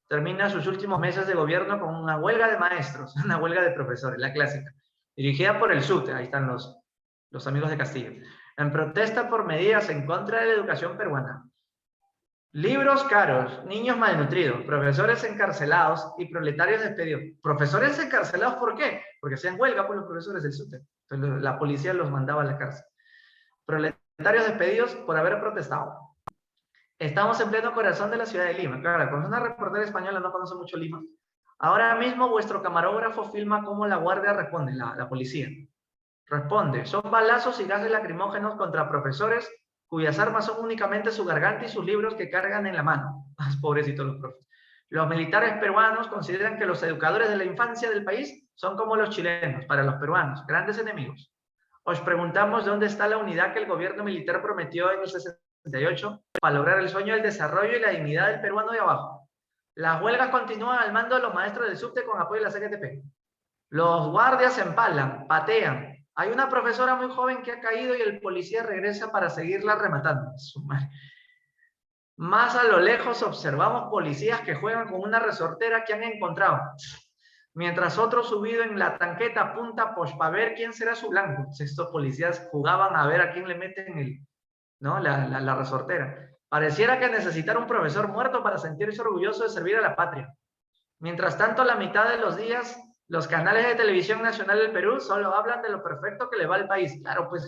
termina sus últimos meses de gobierno con una huelga de maestros, una huelga de profesores, la clásica, dirigida por el SUTE, ahí están los amigos de Castillo, en protesta por medidas en contra de la educación peruana. Libros caros, niños malnutridos, profesores encarcelados y proletarios despedidos. ¿Profesores encarcelados por qué? Porque hacían huelga por los profesores del SUTE. Entonces la policía los mandaba a la cárcel. Proletarios despedidos por haber protestado. Estamos en pleno corazón de la ciudad de Lima. Claro, con una reportera española no conoce mucho Lima. Ahora mismo vuestro camarógrafo filma cómo la guardia responde, la policía. Responde, son balazos y gases lacrimógenos contra profesores cuyas armas son únicamente su garganta y sus libros que cargan en la mano. Pobrecitos los profes. Los militares peruanos consideran que los educadores de la infancia del país son como los chilenos, para los peruanos, grandes enemigos. Os preguntamos dónde está la unidad que el gobierno militar prometió en el 68 para lograr el sueño del desarrollo y la dignidad del peruano de abajo. Las huelgas continúan al mando de los maestros del SUTE con apoyo de la CGTP. Los guardias empalan, patean. Hay una profesora muy joven que ha caído y el policía regresa para seguirla rematando. Más a lo lejos observamos policías que juegan con una resortera que han encontrado. mientras otro subido en la tanqueta apunta pues para ver quién será su blanco. Pues estos policías jugaban a ver a quién le meten ¿no? la resortera. Pareciera que necesitara un profesor muerto para sentirse orgulloso de servir a la patria. Mientras tanto, la mitad de los días, los canales de televisión nacional del Perú solo hablan de lo perfecto que le va al país. Claro, pues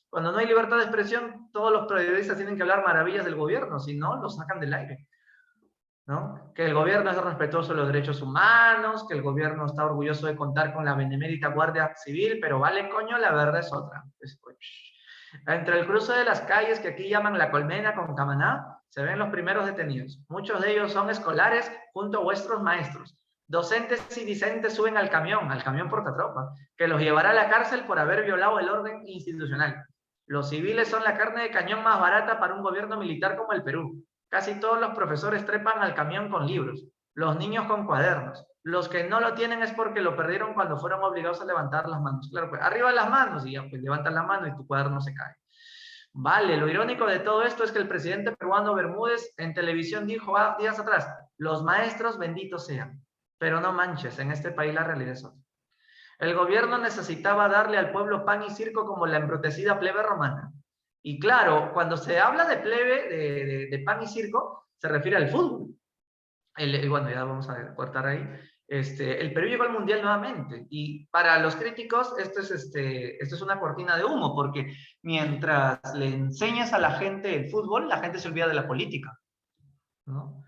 cuando no hay libertad de expresión, todos los periodistas tienen que hablar maravillas del gobierno, si no, lo sacan del aire. ¿No? Que el gobierno es respetuoso de los derechos humanos, que el gobierno está orgulloso de contar con la benemérita Guardia Civil, pero vale, coño, la verdad es otra. Entre el cruce de las calles que aquí llaman La Colmena con Camaná, se ven los primeros detenidos. Muchos de ellos son escolares junto a vuestros maestros. Docentes y discentes suben al camión portatropa, que los llevará a la cárcel por haber violado el orden institucional. Los civiles son la carne de cañón más barata para un gobierno militar como el Perú. Casi todos los profesores trepan al camión con libros, los niños con cuadernos. Los que no lo tienen es porque lo perdieron cuando fueron obligados a levantar las manos. Claro, pues arriba las manos y ya pues levantan la mano y tu cuaderno se cae. Vale, lo irónico de todo esto es que el presidente peruano Bermúdez en televisión dijo días atrás, los maestros benditos sean. Pero no manches, en este país la realidad es otra. El gobierno necesitaba darle al pueblo pan y circo como la embrutecida plebe romana. Y claro, cuando se habla de plebe, de pan y circo, se refiere al fútbol. Bueno, ya vamos a cortar ahí. El Perú llegó al Mundial nuevamente y para los críticos esto es una cortina de humo porque mientras le enseñas a la gente el fútbol, la gente se olvida de la política, ¿no?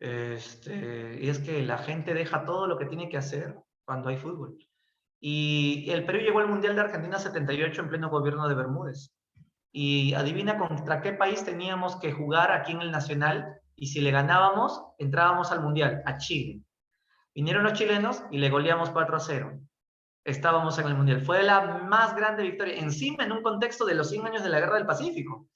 Y es que la gente deja todo lo que tiene que hacer cuando hay fútbol. Y el Perú llegó al Mundial de Argentina 78 en pleno gobierno de Bermúdez. Y adivina contra qué país teníamos que jugar aquí en el Nacional y si le ganábamos, entrábamos al Mundial, a Chile. Vinieron los chilenos y le goleamos 4-0. Estábamos en el Mundial. Fue la más grande victoria, encima en un contexto de los 100 años de la Guerra del Pacífico.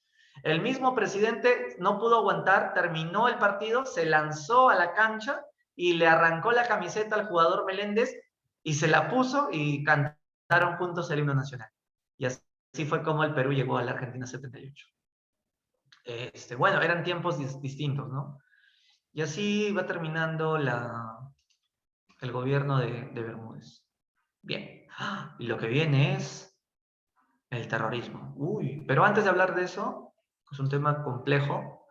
El mismo presidente no pudo aguantar, terminó el partido, se lanzó a la cancha y le arrancó la camiseta al jugador Meléndez y se la puso y cantaron juntos el himno nacional. Y así fue como el Perú llegó a la Argentina 78. Bueno, eran tiempos distintos, ¿no? Y así va terminando el gobierno de Bermúdez. Bien, y lo que viene es el terrorismo. Uy, pero antes de hablar de eso, es un tema complejo,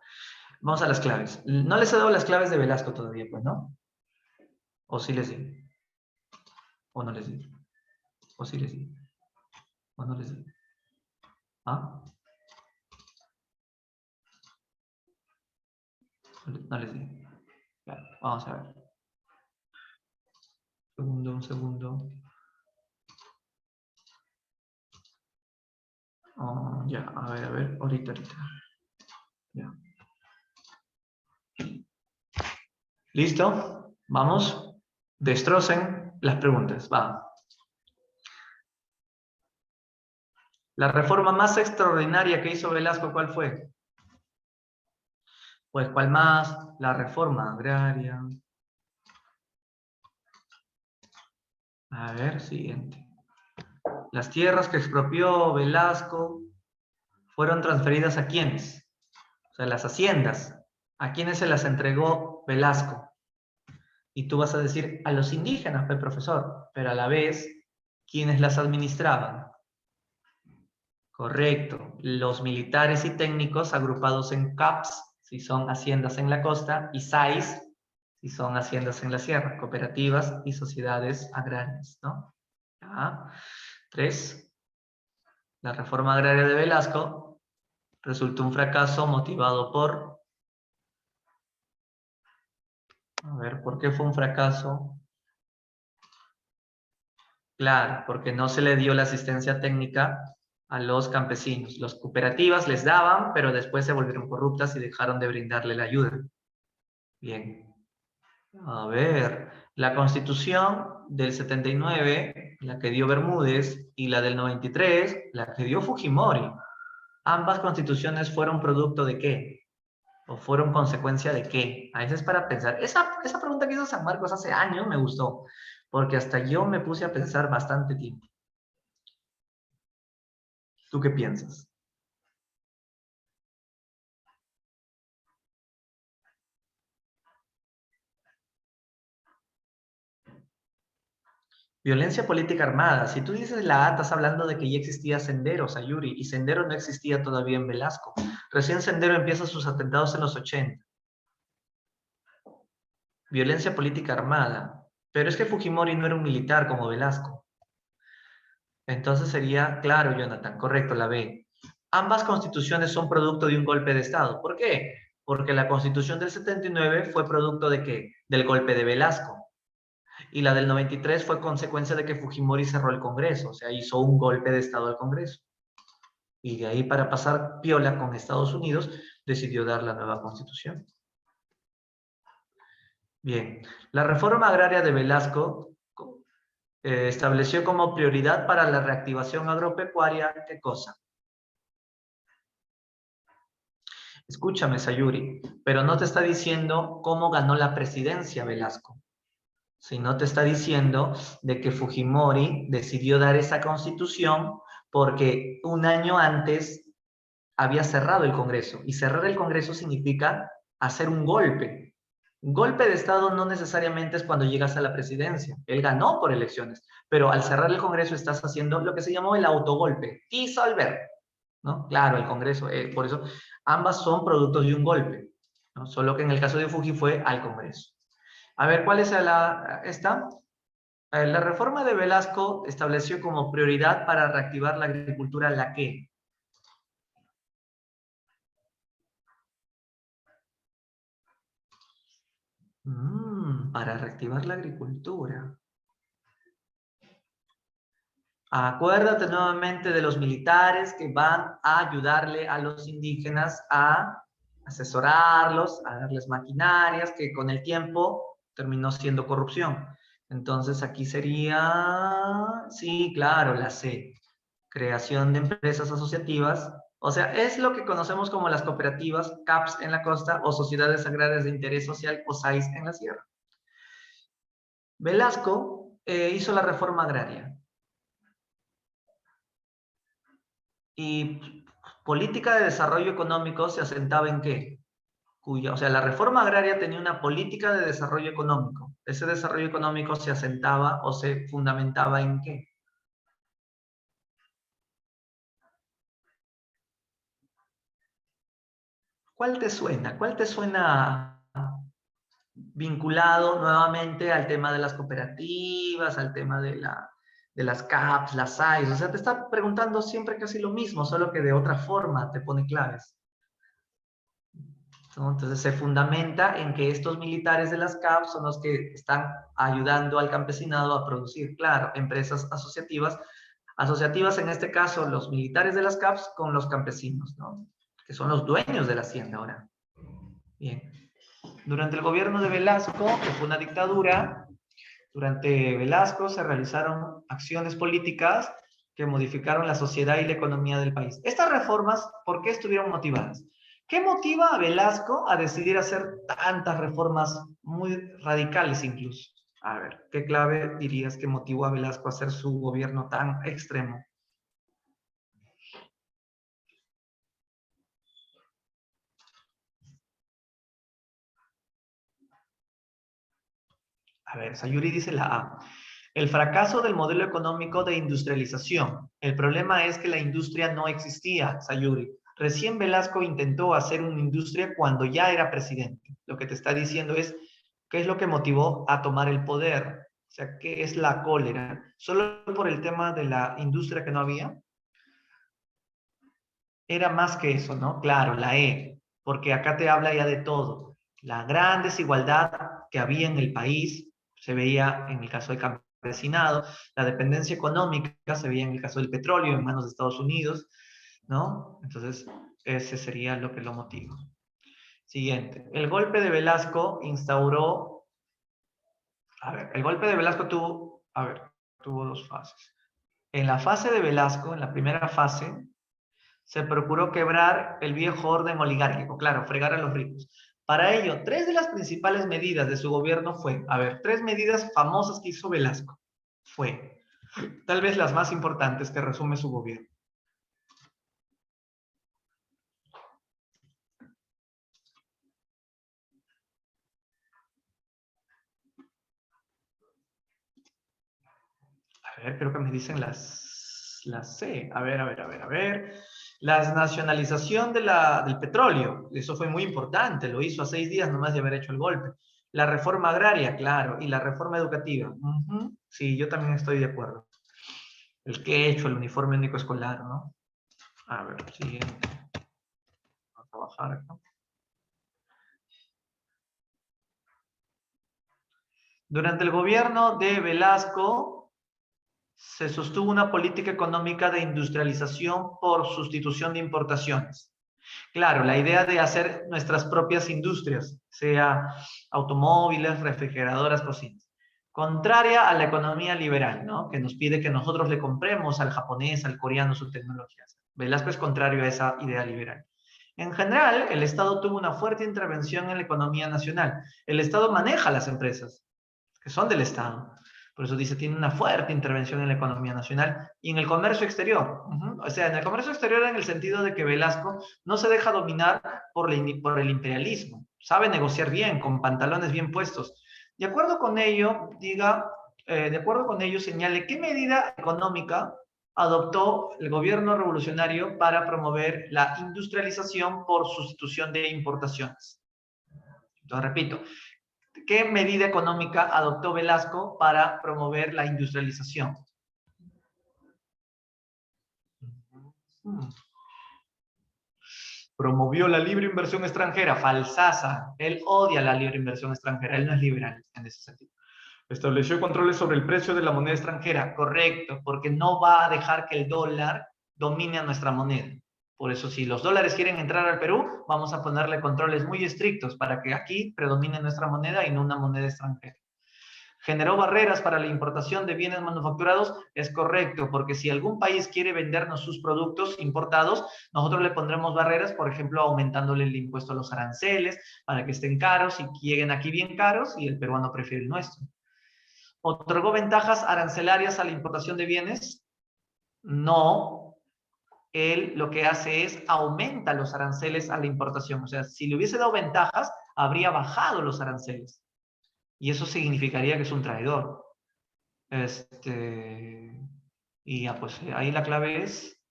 vamos a las claves. No les he dado las claves de Velasco todavía, pues, ¿no? O sí les di, o no les di, o sí les di, o no les di. ¿Ah? No les di. Claro, vamos a ver. Un segundo. Oh, ya, a ver, ahorita. Ya. ¿Listo? Vamos. Destrocen las preguntas. Va. La reforma más extraordinaria que hizo Velasco, ¿cuál fue? Pues, ¿cuál más? La reforma agraria. A ver, siguiente. Las tierras que expropió Velasco fueron transferidas ¿a quiénes? O sea, las haciendas. ¿A quiénes se las entregó Velasco? Y tú vas a decir, a los indígenas, profesor, pero a la vez, ¿quiénes las administraban? Correcto. Los militares y técnicos agrupados en CAPS, si son haciendas en la costa, y SAIS, si son haciendas en la sierra, cooperativas y sociedades agrarias, ¿no? ¿Ya? 3. La reforma agraria de Velasco resultó un fracaso motivado por... A ver, ¿por qué fue un fracaso? Claro, porque no se le dio la asistencia técnica a los campesinos. Las cooperativas les daban, pero después se volvieron corruptas y dejaron de brindarle la ayuda. Bien. A ver, la Constitución del 79, la que dio Bermúdez, y la del 93, la que dio Fujimori. ¿Ambas constituciones fueron producto de qué? ¿O fueron consecuencia de qué? A veces para pensar. Esa pregunta que hizo San Marcos hace años me gustó, porque hasta yo me puse a pensar bastante tiempo. ¿Tú qué piensas? Violencia política armada. Si tú dices la A, estás hablando de que ya existía Sendero, Sayuri, y Sendero no existía todavía en Velasco. Recién Sendero empieza sus atentados en los 80. Violencia política armada. Pero es que Fujimori no era un militar como Velasco. Entonces sería, claro, Jonathan, correcto, la B. Ambas constituciones son producto de un golpe de Estado. ¿Por qué? Porque la constitución del 79 fue producto de ¿qué? Del golpe de Velasco. Y la del 93 fue consecuencia de que Fujimori cerró el Congreso, o sea, hizo un golpe de Estado al Congreso. Y de ahí, para pasar piola con Estados Unidos, decidió dar la nueva constitución. Bien, la reforma agraria de Velasco estableció como prioridad para la reactivación agropecuaria, ¿qué cosa? Escúchame, Sayuri, pero no te está diciendo cómo ganó la presidencia Velasco, sino te está diciendo de que Fujimori decidió dar esa constitución porque un año antes había cerrado el Congreso, y cerrar el Congreso significa hacer un golpe. Un golpe de Estado no necesariamente es cuando llegas a la presidencia. Él ganó por elecciones, pero al cerrar el Congreso estás haciendo lo que se llamó el autogolpe, disolver, ¿no? Claro, el Congreso, por eso ambas son productos de un golpe, ¿no? Solo que en el caso de Fuji fue al Congreso. A ver, ¿cuál es esta? La reforma de Velasco estableció como prioridad para reactivar la agricultura la que para reactivar la agricultura. Acuérdate nuevamente de los militares que van a ayudarle a los indígenas a asesorarlos, a darles maquinarias, que con el tiempo terminó siendo corrupción. Entonces aquí sería, sí, claro, la C, creación de empresas asociativas. O sea, es lo que conocemos como las cooperativas, CAPS en la costa o sociedades agrarias de interés social o SAIS en la sierra. Velasco hizo la reforma agraria y política de desarrollo económico se asentaba en qué? O sea, la reforma agraria tenía una política de desarrollo económico. Ese desarrollo económico se asentaba o se fundamentaba en qué? ¿Cuál te suena? ¿Cuál te suena vinculado nuevamente al tema de las cooperativas, al tema de las CAPs, las SAIs? O sea, te está preguntando siempre casi lo mismo, solo que de otra forma te pone claves, ¿no? Entonces se fundamenta en que estos militares de las CAPs son los que están ayudando al campesinado a producir, claro, empresas asociativas, asociativas en este caso los militares de las CAPs con los campesinos, ¿no? Que son los dueños de la hacienda ahora. Bien. Durante el gobierno de Velasco, que fue una dictadura, durante Velasco se realizaron acciones políticas que modificaron la sociedad y la economía del país. Estas reformas, ¿por qué estuvieron motivadas? ¿Qué motiva a Velasco a decidir hacer tantas reformas muy radicales incluso? A ver, ¿qué clave dirías que motivó a Velasco a hacer su gobierno tan extremo? A ver, Sayuri dice la A. El fracaso del modelo económico de industrialización. El problema es que la industria no existía, Sayuri. Recién Velasco intentó hacer una industria cuando ya era presidente. Lo que te está diciendo es qué es lo que motivó a tomar el poder. O sea, ¿qué es la cólera? ¿Solo por el tema de la industria que no había? Era más que eso, ¿no? Claro, la E, porque acá te habla ya de todo. La gran desigualdad que había en el país se veía en el caso del campesinado, la dependencia económica se veía en el caso del petróleo en manos de Estados Unidos, ¿no? Entonces, ese sería lo que lo motiva. Siguiente. El golpe de Velasco instauró, a ver, el golpe de Velasco tuvo, a ver, tuvo dos fases. En la fase de Velasco, en la primera fase, se procuró quebrar el viejo orden oligárquico, claro, fregar a los ricos. Para ello, tres de las principales medidas de su gobierno fue, a ver, tres medidas famosas que hizo Velasco. Fue, tal vez las más importantes que resume su gobierno. A ver, creo que me dicen las C. A ver, a ver, a ver, a ver. La nacionalización del petróleo. Eso fue muy importante. Lo hizo a 6 días nomás de haber hecho el golpe. La reforma agraria, claro. Y la reforma educativa. Sí, yo también estoy de acuerdo. El que he hecho el uniforme único escolar, ¿no? A ver, siguiente. Vamos a bajar acá. Durante el gobierno de Velasco se sostuvo una política económica de industrialización por sustitución de importaciones. Claro, la idea de hacer nuestras propias industrias, sea automóviles, refrigeradoras, cocinas. Contraria a la economía liberal, ¿no? Que nos pide que nosotros le compremos al japonés, al coreano sus tecnologías. Velasco es contrario a esa idea liberal. En general, el Estado tuvo una fuerte intervención en la economía nacional. El Estado maneja las empresas, que son del Estado. Por eso dice, tiene una fuerte intervención en la economía nacional y en el comercio exterior. O sea, en el comercio exterior en el sentido de que Velasco no se deja dominar por el imperialismo. Sabe negociar bien, con pantalones bien puestos. De acuerdo con ello, de acuerdo con ello, señale qué medida económica adoptó el gobierno revolucionario para promover la industrialización por sustitución de importaciones. Lo repito, ¿qué medida económica adoptó Velasco para promover la industrialización? Promovió la libre inversión extranjera. Falsaza. Él odia la libre inversión extranjera. Él no es liberal en ese sentido. Estableció controles sobre el precio de la moneda extranjera. Correcto, porque no va a dejar que el dólar domine a nuestra moneda. Por eso, si los dólares quieren entrar al Perú, vamos a ponerle controles muy estrictos para que aquí predomine nuestra moneda y no una moneda extranjera. ¿Generó barreras para la importación de bienes manufacturados? Es correcto, porque si algún país quiere vendernos sus productos importados, nosotros le pondremos barreras, por ejemplo, aumentándole el impuesto a los aranceles para que estén caros y lleguen aquí bien caros y el peruano prefiere el nuestro. ¿Otorgó ventajas arancelarias a la importación de bienes? No. Él lo que hace es aumenta los aranceles a la importación. O sea, si le hubiese dado ventajas, habría bajado los aranceles. Y eso significaría que es un traidor. Y ya, pues ahí la clave es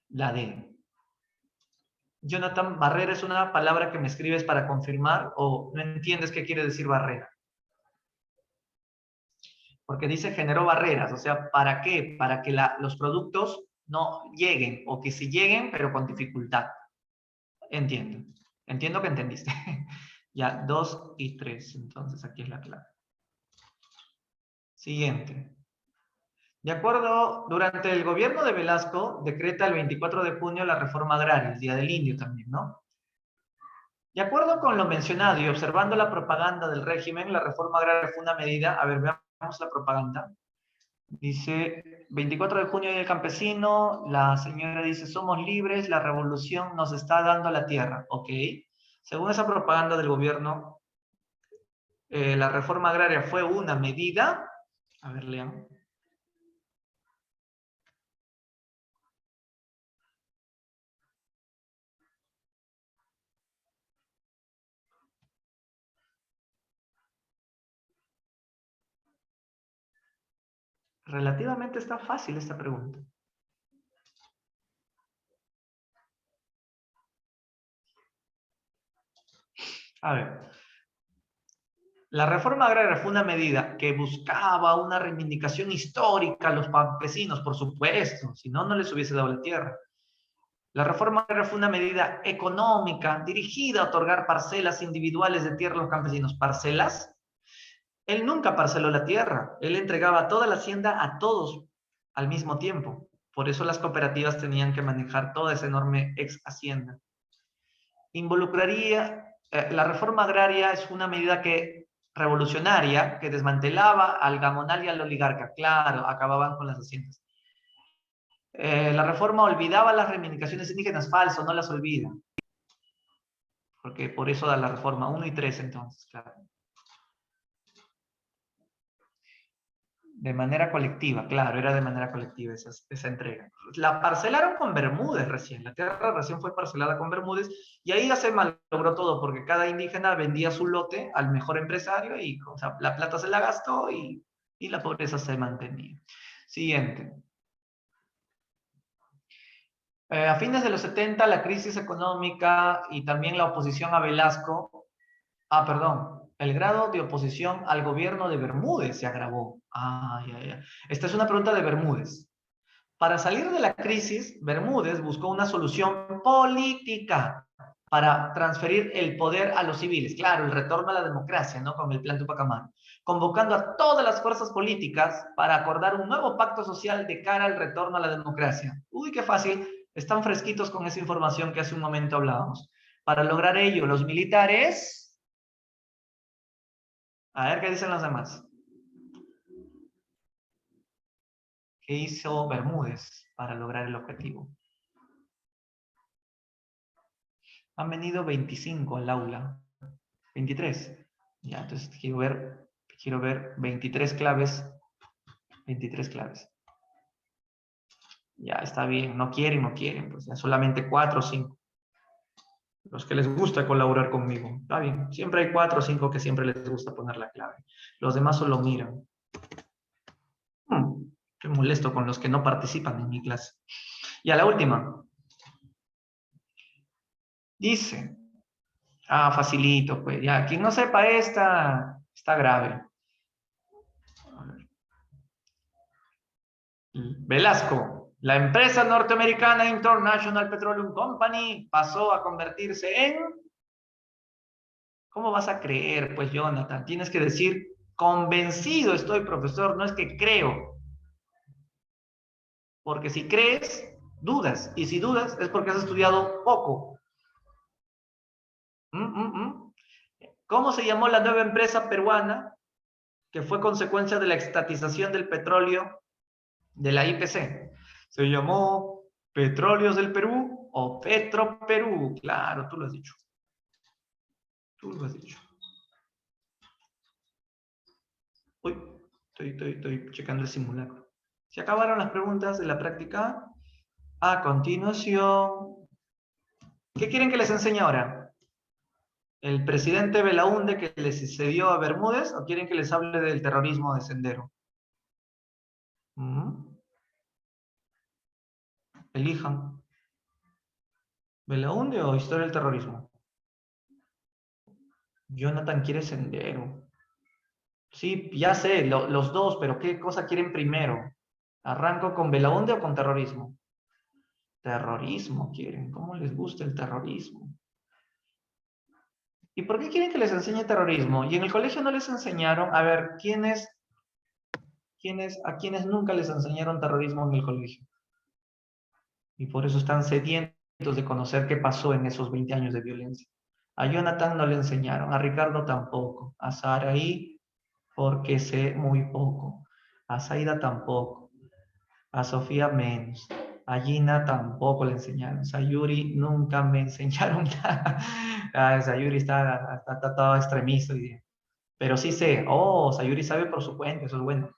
la D. Jonathan, barrera es una palabra que me escribes para confirmar o no entiendes qué quiere decir barrera. Porque dice generó barreras, o sea, ¿para qué? Para que los productos no lleguen o que sí lleguen, pero con dificultad. Entiendo. Entiendo que entendiste. Ya, 2 y 3. Entonces aquí es la clave. Siguiente. De acuerdo, durante el gobierno de Velasco, decreta el 24 de junio la reforma agraria, el Día del Indio también, ¿no? De acuerdo con lo mencionado y observando la propaganda del régimen, la reforma agraria fue una medida, a ver, veamos la propaganda. Dice, 24 de junio del campesino, la señora dice, somos libres, la revolución nos está dando la tierra, ¿ok? Según esa propaganda del gobierno, la reforma agraria fue una medida, a ver, lean. Relativamente está fácil esta pregunta. A ver, la reforma agraria fue una medida que buscaba una reivindicación histórica a los campesinos, por supuesto, si no, no les hubiese dado la tierra. La reforma agraria fue una medida económica dirigida a otorgar parcelas individuales de tierra a los campesinos. ¿Parcelas? Él nunca parceló la tierra, él entregaba toda la hacienda a todos al mismo tiempo. Por eso las cooperativas tenían que manejar toda esa enorme ex hacienda. La reforma agraria es una medida revolucionaria que desmantelaba al gamonal y al oligarca. Claro, acababan con las haciendas. La reforma olvidaba las reivindicaciones indígenas. Falso, no las olvida. Porque por eso da la reforma 1 y 3 entonces, claro. De manera colectiva, claro, era de manera colectiva esa entrega. La parcelaron con Bermúdez recién, la tierra recién fue parcelada con Bermúdez y ahí ya se malogró todo porque cada indígena vendía su lote al mejor empresario y o sea, la plata se la gastó y y la pobreza se mantenía. Siguiente. A fines de los 70, la crisis económica y también la oposición a Velasco, el grado de oposición al gobierno de Bermúdez se agravó. Esta es una pregunta de Bermúdez. Para salir de la crisis, Bermúdez buscó una solución política para transferir el poder a los civiles. Claro, el retorno a la democracia, ¿no? Con el Plan Tupac Amaru. Convocando a todas las fuerzas políticas para acordar un nuevo pacto social de cara al retorno a la democracia. Uy, qué fácil. Están fresquitos con esa información que hace un momento hablábamos. Para lograr ello, los militares... A ver qué dicen los demás. ¿Qué hizo Bermúdez para lograr el objetivo? Han venido 25 al aula. 23. Ya, entonces quiero ver 23 claves. 23 claves. Ya, está bien. No quieren. Pues ya solamente 4 o 5. Los que les gusta colaborar conmigo. Está bien. Siempre hay 4 o 5 que siempre les gusta poner la clave. Los demás solo miran. Estoy molesto con los que no participan en mi clase. Y a la última. Dice. Facilito, pues. Ya, quien no sepa esta, está grave. Velasco, la empresa norteamericana International Petroleum Company pasó a convertirse en... ¿Cómo vas a creer, pues, Jonathan? Tienes que decir, convencido estoy, profesor, no es que creo. Porque si crees, dudas. Y si dudas, es porque has estudiado poco. ¿Cómo se llamó la nueva empresa peruana que fue consecuencia de la estatización del petróleo de la IPC? Se llamó Petróleos del Perú o Petroperú. Claro, tú lo has dicho. Tú lo has dicho. Uy, estoy checando el simulacro. Se acabaron las preguntas de la práctica. A continuación, ¿qué quieren que les enseñe ahora? ¿El presidente Belaúnde que les sucedió a Bermúdez o quieren que les hable del terrorismo de Sendero? Elijan. ¿Belaúnde o historia del terrorismo? Jonathan quiere Sendero. Sí, ya sé, los dos, pero ¿qué cosa quieren primero? ¿Arranco con Belaúnde o con terrorismo? Terrorismo quieren. ¿Cómo les gusta el terrorismo? ¿Y por qué quieren que les enseñe terrorismo? Y en el colegio no les enseñaron, a ver, a quienes nunca les enseñaron terrorismo en el colegio? Y por eso están sedientos de conocer qué pasó en esos 20 años de violencia. A Jonathan no le enseñaron, a Ricardo tampoco, a Saraí porque sé muy poco, a Zaida tampoco, a Sofía menos, a Gina tampoco le enseñaron, a Sayuri nunca me enseñaron nada. Sayuri está todo extremista hoy día. Pero sí sé, Sayuri sabe por su cuenta, eso es bueno.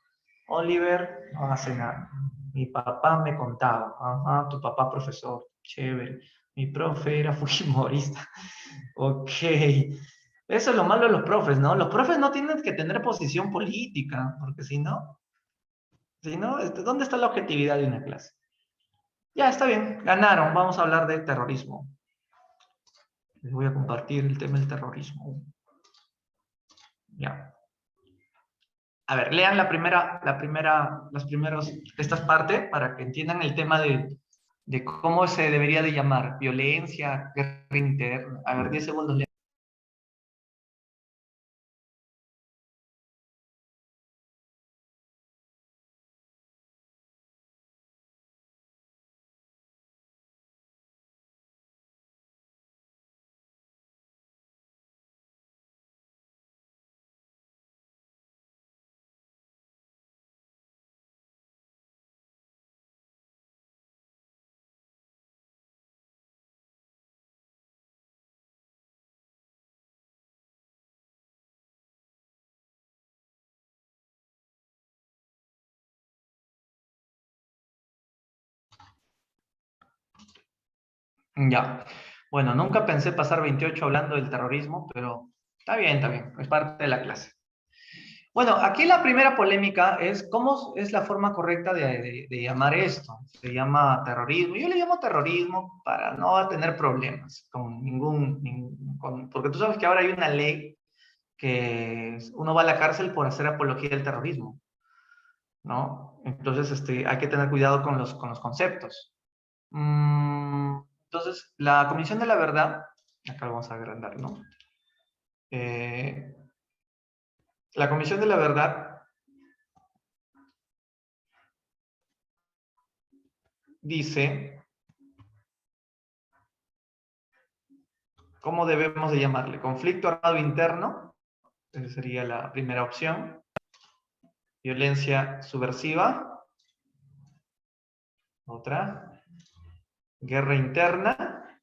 Oliver no hace nada. Mi papá me contaba, ajá, tu papá profesor, chévere. Mi profe era fujimorista. Ok. Eso es lo malo de los profes, ¿no? Los profes no tienen que tener posición política, porque si no, ¿dónde está la objetividad de una clase? Ya, está bien, ganaron. Vamos a hablar de terrorismo. Les voy a compartir el tema del terrorismo. Ya. A ver, lean estas partes para que entiendan el tema de cómo se debería de llamar. Violencia, guerra interna. A ver, 10 segundos. Ya. Bueno, nunca pensé pasar 28 hablando del terrorismo, pero está bien, es parte de la clase. Bueno, aquí la primera polémica es cómo es la forma correcta de llamar esto. Se llama terrorismo. Yo le llamo terrorismo para no tener problemas con porque tú sabes que ahora hay una ley que uno va a la cárcel por hacer apología del terrorismo, ¿no? Entonces, hay que tener cuidado con los conceptos. Entonces, la Comisión de la Verdad, acá lo vamos a agrandar, ¿no? Eh, la Comisión de la Verdad dice cómo debemos de llamarle. Conflicto armado interno, esa sería la primera opción. Violencia subversiva, otra. Guerra interna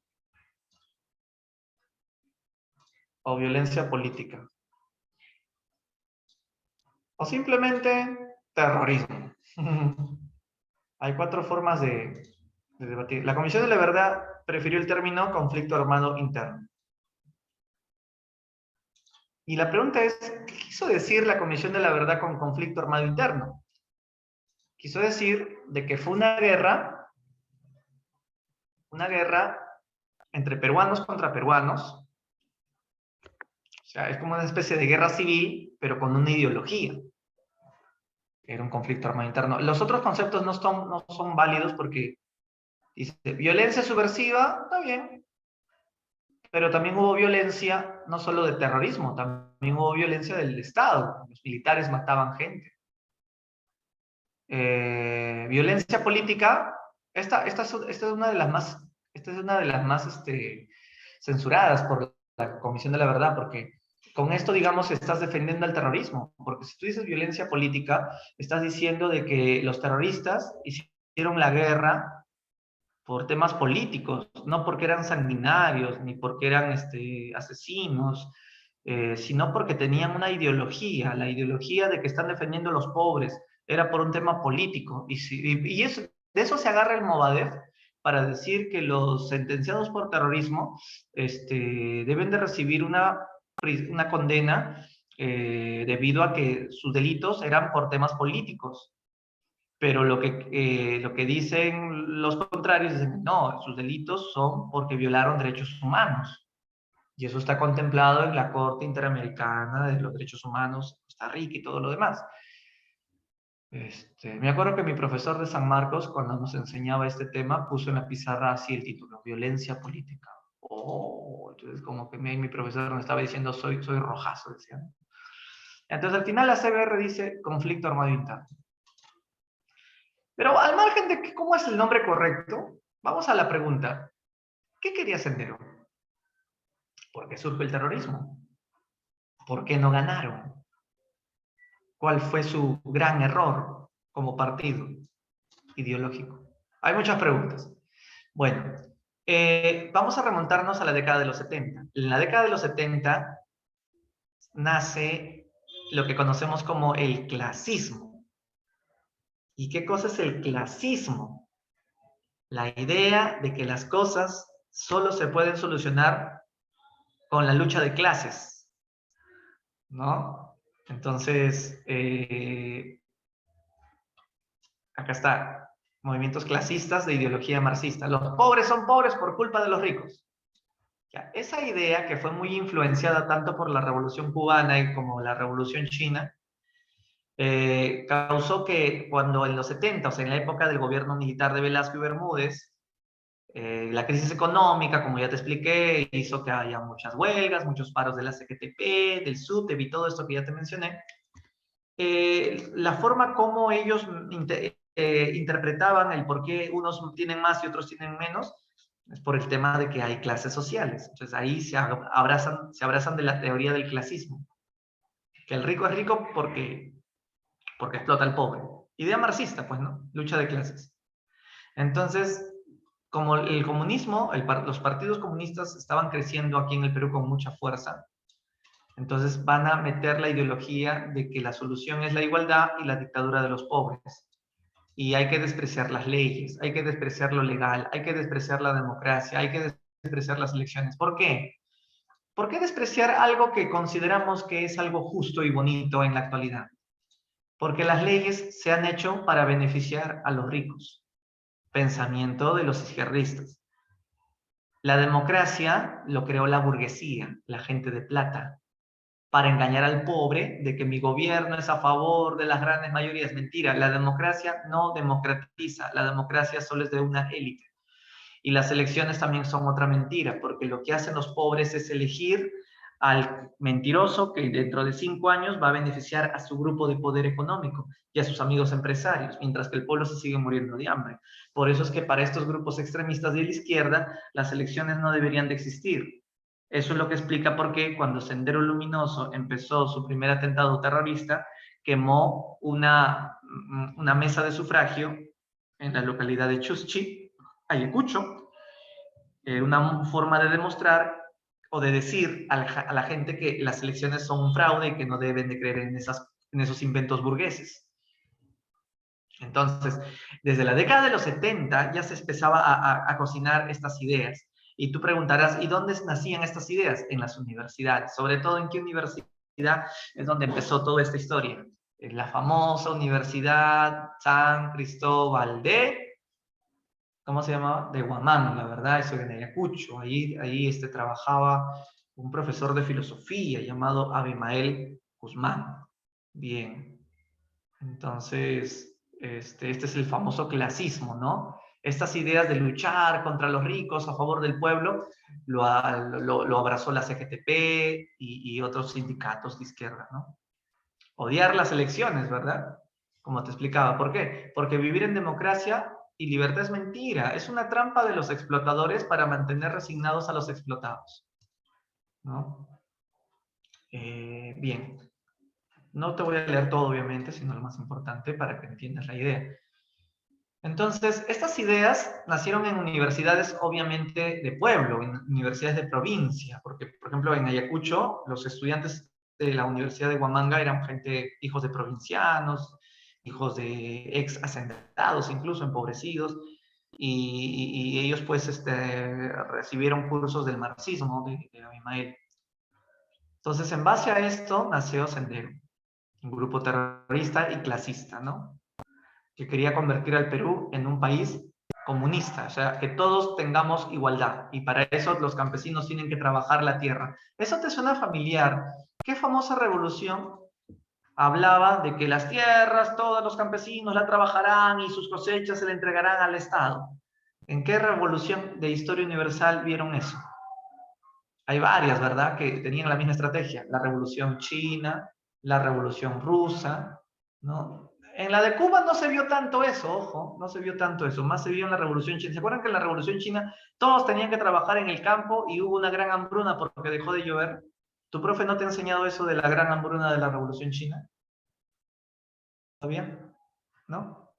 o violencia política. O simplemente terrorismo. Hay cuatro formas de debatir. La Comisión de la Verdad prefirió el término conflicto armado interno. Y la pregunta es, ¿qué quiso decir la Comisión de la Verdad con conflicto armado interno? Quiso decir de que fue una guerra entre peruanos contra peruanos. O sea, es como una especie de guerra civil, pero con una ideología. Era un conflicto armado interno. Los otros conceptos no son válidos porque dice, violencia subversiva, está bien, pero también hubo violencia, no solo de terrorismo, también hubo violencia del Estado. Los militares mataban gente. Violencia política, esta es una de las más, censuradas por la Comisión de la Verdad, porque con esto, digamos, estás defendiendo al terrorismo, porque si tú dices violencia política, estás diciendo de que los terroristas hicieron la guerra por temas políticos, no porque eran sanguinarios, ni porque eran asesinos, sino porque tenían una ideología, la ideología de que están defendiendo a los pobres, era por un tema político. De eso se agarra el Movadef para decir que los sentenciados por terrorismo deben de recibir una condena debido a que sus delitos eran por temas políticos. Pero lo que dicen los contrarios dicen, no, sus delitos son porque violaron derechos humanos. Y eso está contemplado en la Corte Interamericana de los Derechos Humanos, Costa Rica y todo lo demás. Me acuerdo que mi profesor de San Marcos, cuando nos enseñaba este tema, puso en la pizarra así el título, violencia política. Oh, entonces como que mi profesor me estaba diciendo, soy rojazo, decía. Entonces al final la CBR dice conflicto armado interno. Pero al margen de cómo es el nombre correcto, vamos a la pregunta. ¿Qué quería Sendero? ¿Por qué surgió el terrorismo? ¿Por qué no ganaron? ¿Cuál fue su gran error como partido ideológico? Hay muchas preguntas. Bueno, vamos a remontarnos a la década de los 70. En la década de los 70 nace lo que conocemos como el clasismo. ¿Y qué cosa es el clasismo? La idea de que las cosas solo se pueden solucionar con la lucha de clases, ¿no? Entonces, acá está, movimientos clasistas de ideología marxista. Los pobres son pobres por culpa de los ricos. Ya, esa idea que fue muy influenciada tanto por la Revolución Cubana y como la Revolución China, causó que cuando en los 70, o sea, en la época del gobierno militar de Velasco y Bermúdez, la crisis económica, como ya te expliqué, hizo que haya muchas huelgas, muchos paros de la CGTP, del SUTEP y todo esto que ya te mencioné. La forma como ellos interpretaban el por qué unos tienen más y otros tienen menos es por el tema de que hay clases sociales. Entonces ahí se abrazan de la teoría del clasismo. Que el rico es rico porque explota al pobre. Idea marxista, pues, ¿no? Lucha de clases. Entonces, como el comunismo, los partidos comunistas estaban creciendo aquí en el Perú con mucha fuerza, entonces van a meter la ideología de que la solución es la igualdad y la dictadura de los pobres. Y hay que despreciar las leyes, hay que despreciar lo legal, hay que despreciar la democracia, hay que despreciar las elecciones. ¿Por qué? ¿Por qué despreciar algo que consideramos que es algo justo y bonito en la actualidad? Porque las leyes se han hecho para beneficiar a los ricos. Pensamiento de los izquierdistas. La democracia lo creó la burguesía, la gente de plata, para engañar al pobre de que mi gobierno es a favor de las grandes mayorías. Mentira, la democracia no democratiza, la democracia solo es de una élite. Y las elecciones también son otra mentira, porque lo que hacen los pobres es elegir al mentiroso que dentro de 5 años va a beneficiar a su grupo de poder económico y a sus amigos empresarios, mientras que el pueblo se sigue muriendo de hambre. Por eso es que para estos grupos extremistas de la izquierda, las elecciones no deberían de existir. Eso es lo que explica por qué cuando Sendero Luminoso empezó su primer atentado terrorista, quemó una mesa de sufragio en la localidad de Chuschi, Ayacucho, una forma de demostrar o de decir a la gente que las elecciones son un fraude y que no deben de creer en esos inventos burgueses. Entonces, desde la década de los 70 ya se empezaba a cocinar estas ideas. Y tú preguntarás, ¿y dónde nacían estas ideas? En las universidades. Sobre todo, ¿en qué universidad es donde empezó toda esta historia? En la famosa Universidad San Cristóbal de... ¿Cómo se llamaba? De Huamanga, ¿verdad? Eso en Ayacucho. Ahí trabajaba un profesor de filosofía llamado Abimael Guzmán. Bien. Entonces, este es el famoso clasismo, ¿no? Estas ideas de luchar contra los ricos a favor del pueblo lo abrazó la CGTP y otros sindicatos de izquierda, ¿no? Odiar las elecciones, ¿verdad? Como te explicaba. ¿Por qué? Porque vivir en democracia y libertad es mentira. Es una trampa de los explotadores para mantener resignados a los explotados, ¿no? Bien. No te voy a leer todo, obviamente, sino lo más importante para que entiendas la idea. Entonces, estas ideas nacieron en universidades, obviamente, de pueblo, en universidades de provincia, porque, por ejemplo, en Ayacucho, los estudiantes de la Universidad de Huamanga eran gente, hijos de provincianos, hijos de ex hacendadados, incluso empobrecidos, y ellos, pues, recibieron cursos del marxismo de Abimael. Entonces, en base a esto, nació Sendero, un grupo terrorista y clasista, ¿no? Que quería convertir al Perú en un país comunista, o sea, que todos tengamos igualdad. Y para eso los campesinos tienen que trabajar la tierra. ¿Eso te suena familiar? ¿Qué famosa revolución hablaba de que las tierras, todos los campesinos la trabajarán y sus cosechas se le entregarán al Estado? ¿En qué revolución de historia universal vieron eso? Hay varias, ¿verdad?, que tenían la misma estrategia. La revolución china, la revolución rusa, ¿no? En la de Cuba no se vio tanto eso, ojo, no se vio tanto eso, más se vio en la revolución china. ¿Se acuerdan que en la revolución china todos tenían que trabajar en el campo y hubo una gran hambruna porque dejó de llover? ¿Tu profe no te ha enseñado eso de la gran hambruna de la revolución china? ¿Está bien? ¿No?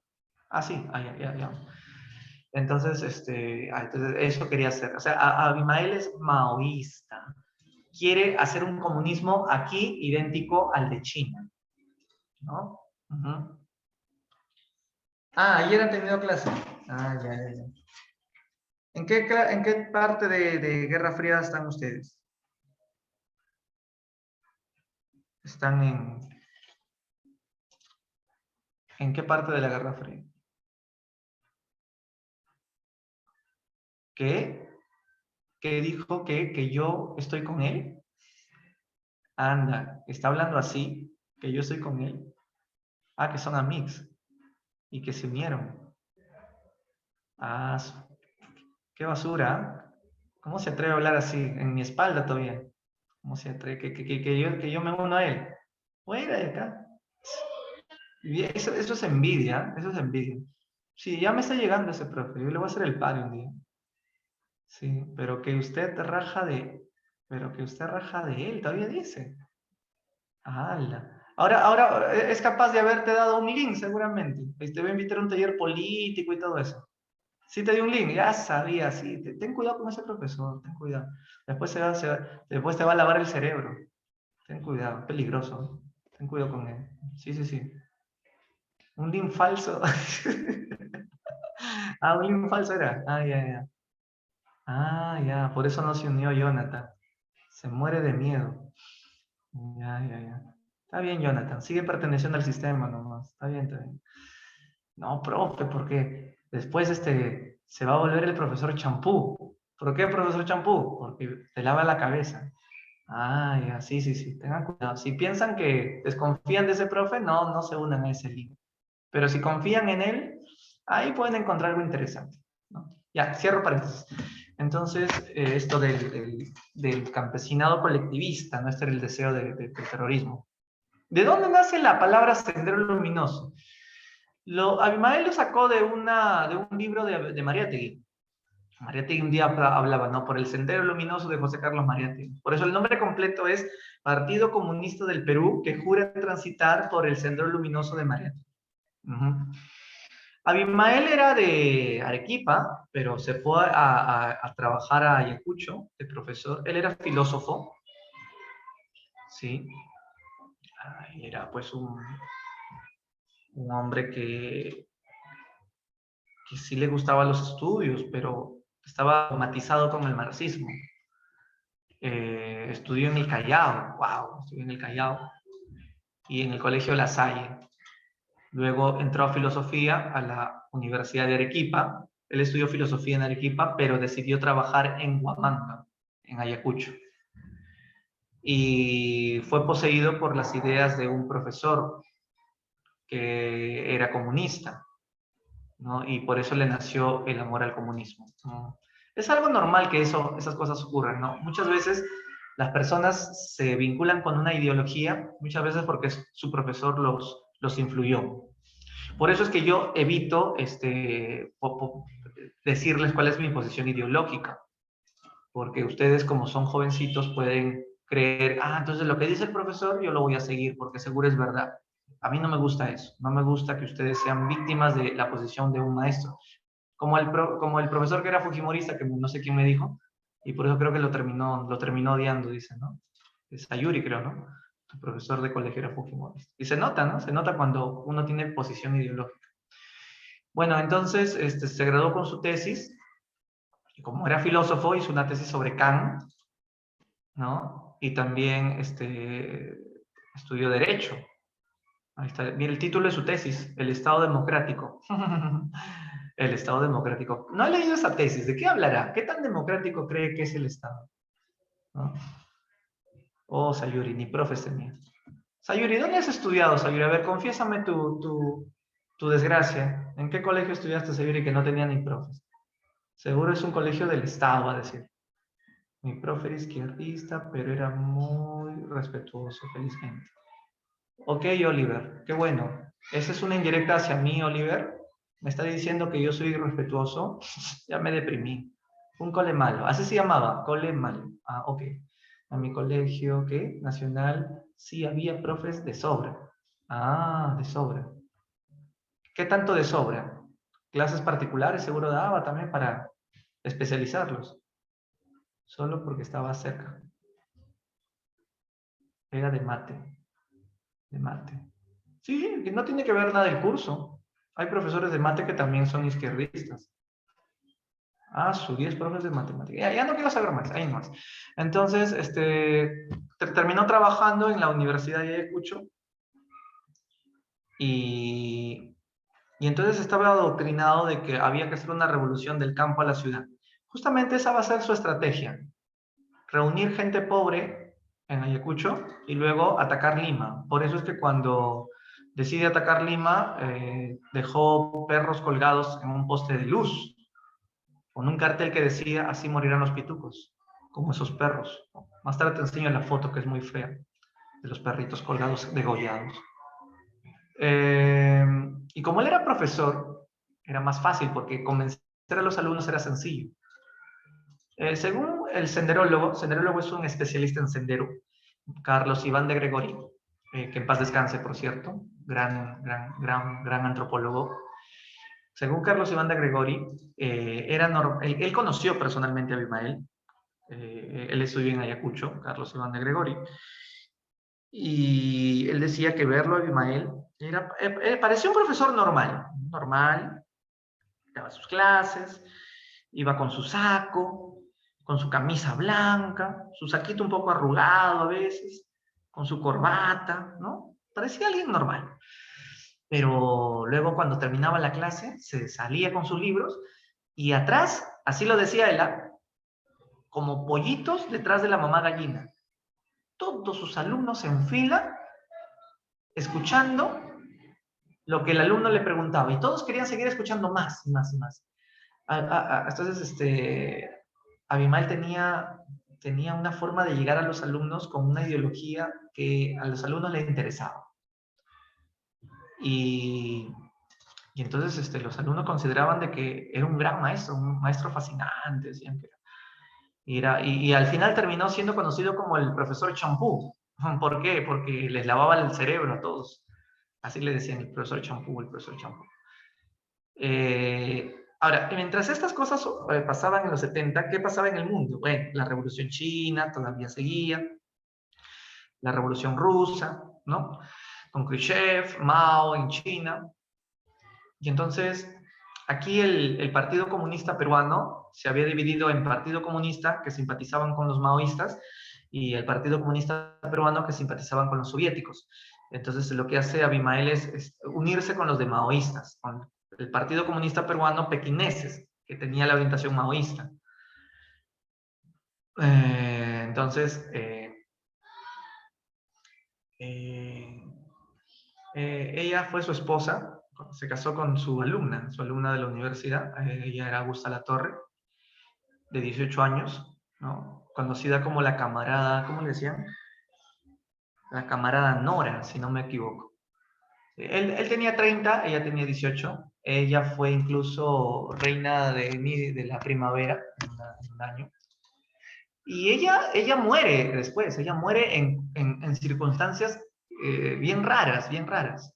Ah, sí, ah, ya. Entonces, entonces, eso quería hacer. O sea, Abimael es maoísta. Quiere hacer un comunismo aquí idéntico al de China, ¿no? Uh-huh. Ah, ayer han tenido clase. Ah, ya. ¿En qué parte de Guerra Fría están ustedes? ¿Están en qué parte de la Guerra Fría? ¿Qué? ¿Qué dijo que yo estoy con él? Anda, ¿está hablando así? ¿Que yo estoy con él? Ah, que son amigos y que se unieron. Ah, qué basura. ¿Cómo se atreve a hablar así? En mi espalda todavía. ¿Cómo se atreve? Que yo me uno a él. Fuera de acá. Eso es envidia, eso es envidia. Sí, ya me está llegando ese profe. Yo le voy a hacer el pari un día. Sí, pero que usted raja de él, todavía dice. ¡Hala! Ahora es capaz de haberte dado un link, seguramente. Te va a invitar a un taller político y todo eso. Sí te dio un link, ya sabía, sí. Ten cuidado con ese profesor, ten cuidado. Después te va a lavar el cerebro. Ten cuidado, peligroso. Ten cuidado con él. Sí. Un link falso. Ah, un link falso era. Ah, ya. Ah, ya, por eso no se unió Jonathan. Se muere de miedo. Ya, ya, ya. Está bien, Jonathan. Sigue perteneciendo al sistema nomás. Está bien, está bien. No, profe, porque después se va a volver el profesor champú. ¿Por qué profesor champú? Porque te lava la cabeza. Ah, ya, sí, sí, sí. Tengan cuidado. Si piensan que desconfían de ese profe, no, no se unan a ese lío. Pero si confían en él, ahí pueden encontrar algo interesante, ¿no? Ya, cierro paréntesis. Entonces, esto del campesinado colectivista, no este era el deseo del terrorismo. ¿De dónde nace la palabra sendero luminoso? Abimael lo sacó de un libro de Mariátegui. Mariátegui un día hablaba, ¿no? Por el sendero luminoso de José Carlos Mariátegui. Por eso el nombre completo es Partido Comunista del Perú, que jura transitar por el sendero luminoso de Mariátegui. Abimael era de Arequipa, pero se fue a trabajar a Ayacucho, de profesor. Él era filósofo, ¿sí? Era pues un hombre que sí le gustaban los estudios, pero estaba matizado con el marxismo. Estudió en el Callao, wow, estudió en el Callao y en el Colegio La Salle. Luego entró a filosofía a la Universidad de Arequipa. Él estudió filosofía en Arequipa, pero decidió trabajar en Huamanga, en Ayacucho. Y fue poseído por las ideas de un profesor que era comunista, ¿no? Y por eso le nació el amor al comunismo, ¿no? Es algo normal que esas cosas ocurran, ¿no? Muchas veces las personas se vinculan con una ideología, muchas veces porque su profesor los influyó. Por eso es que yo evito decirles cuál es mi posición ideológica, porque ustedes como son jovencitos pueden creer, entonces lo que dice el profesor yo lo voy a seguir porque seguro es verdad. A mí no me gusta eso, no me gusta que ustedes sean víctimas de la posición de un maestro. Como el profesor que era fujimorista, que no sé quién me dijo, y por eso creo que lo terminó odiando, dice, ¿no? Es Sayuri, creo, ¿no? Tu profesor de colegio era fujimorista. Y se nota, ¿no? Se nota cuando uno tiene posición ideológica. Bueno, entonces se graduó con su tesis, y como era filósofo, hizo una tesis sobre Kant, ¿no? Y también estudió Derecho. Ahí está. Mira el título de su tesis, El Estado Democrático. El Estado Democrático. No he leído esa tesis, ¿de qué hablará? ¿Qué tan democrático cree que es el Estado? ¿No? Oh, Sayuri, ni profe tenía. Sayuri, ¿dónde has estudiado, Sayuri? A ver, confiésame tu desgracia. ¿En qué colegio estudiaste, Sayuri, que no tenía ni profes? Seguro es un colegio del Estado, va a decir. Mi profe era izquierdista, pero era muy respetuoso, felizmente. Ok, Oliver, qué bueno. ¿Esa es una indirecta hacia mí, Oliver? ¿Me está diciendo que yo soy irrespetuoso? Ya me deprimí. Un cole malo. Así se llamaba, cole malo. Ok. A mi colegio, ¿qué? Nacional, sí había profes de sobra. De sobra. ¿Qué tanto de sobra? Clases particulares seguro daba también para especializarlos. Solo porque estaba cerca. Era de mate. De mate. Sí, que no tiene que ver nada el curso. Hay profesores de mate que también son izquierdistas. Su 10 profes de matemáticas. Ya no quiero saber más, ahí más. Entonces, terminó trabajando en la Universidad de Ayacucho y entonces estaba adoctrinado de que había que hacer una revolución del campo a la ciudad. Justamente esa va a ser su estrategia. Reunir gente pobre en Ayacucho y luego atacar Lima. Por eso es que cuando decide atacar Lima, dejó perros colgados en un poste de luz, con un cartel que decía, así morirán los pitucos, como esos perros. Más tarde te enseño la foto que es muy fea, de los perritos colgados, degollados. Y como él era profesor, era más fácil porque convencer a los alumnos era sencillo. Según el senderólogo es un especialista en sendero, Carlos Iván de Gregori, que en paz descanse, por cierto, gran antropólogo. Según Carlos Iván de Gregori, él conoció personalmente a Abimael, él estudió en Ayacucho, Carlos Iván de Gregori, y él decía que verlo a Abimael parecía un profesor normal, daba sus clases, iba con su saco, con su camisa blanca, su saquito un poco arrugado a veces, con su corbata, ¿no? Parecía alguien normal. Pero luego cuando terminaba la clase, se salía con sus libros y atrás, así lo decía ella, como pollitos detrás de la mamá gallina. Todos sus alumnos en fila, escuchando lo que el alumno le preguntaba. Y todos querían seguir escuchando más y más y más. Entonces, Abimael tenía una forma de llegar a los alumnos con una ideología que a los alumnos les interesaba. Y entonces los alumnos consideraban de que era un gran maestro, un maestro fascinante, decían que era. Y al final terminó siendo conocido como el profesor champú. ¿Por qué? Porque les lavaba el cerebro a todos. Así le decían el profesor champú, el profesor champú. Ahora, mientras estas cosas pasaban en los 70, ¿qué pasaba en el mundo? Bueno, la Revolución China todavía seguía, la Revolución Rusa, ¿no? Con Khrushchev, Mao en China. Y entonces, aquí el Partido Comunista Peruano se había dividido en Partido Comunista, que simpatizaban con los maoístas, y el Partido Comunista Peruano, que simpatizaban con los soviéticos. Entonces, lo que hace Abimael es unirse con los de maoístas, con el Partido Comunista Peruano pequineses, que tenía la orientación maoísta. Entonces, ella fue su esposa, se casó con su alumna de la universidad, ella era Augusta Latorre, de 18 años, ¿no? Conocida como la camarada, ¿cómo le decían? La camarada Nora, si no me equivoco. Él tenía 30, ella tenía 18. Ella fue incluso reina de la primavera en un año. Y ella muere después, ella muere en circunstancias bien raras, bien raras.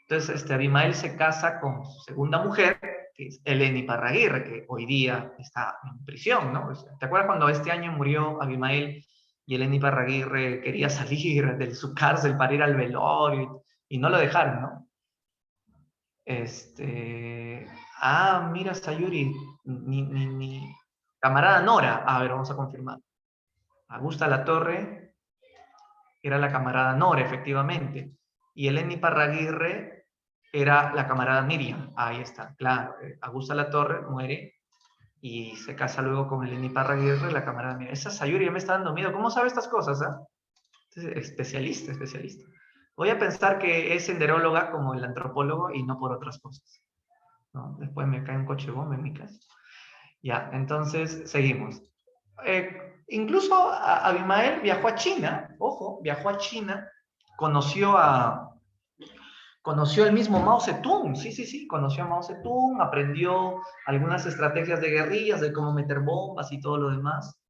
Entonces, Abimael se casa con su segunda mujer, que es Eleni Parraguirre, que hoy día está en prisión, ¿no? ¿Te acuerdas cuando este año murió Abimael y Eleni Parraguirre quería salir de su cárcel para ir al velorio y no lo dejaron, ¿no? Mira, Sayuri, ni camarada Nora. A ver, vamos a confirmar. Augusta Latorre era la camarada Nora, efectivamente. Y Eleni Parraguirre era la camarada Miriam. Ahí está, claro. Augusta Latorre muere y se casa luego con Eleni Parraguirre, la camarada Miriam. Esa Sayuri ya me está dando miedo. ¿Cómo sabe estas cosas? Especialista, especialista. Voy a pensar que es senderóloga como el antropólogo y no por otras cosas, ¿no? Después me cae un coche bomba en mi casa. Ya, entonces seguimos. Incluso Abimael viajó a China, ojo, viajó a China, conoció el mismo Mao Zedong, sí, sí, sí, conoció a Mao Zedong, aprendió algunas estrategias de guerrillas, de cómo meter bombas y todo lo demás.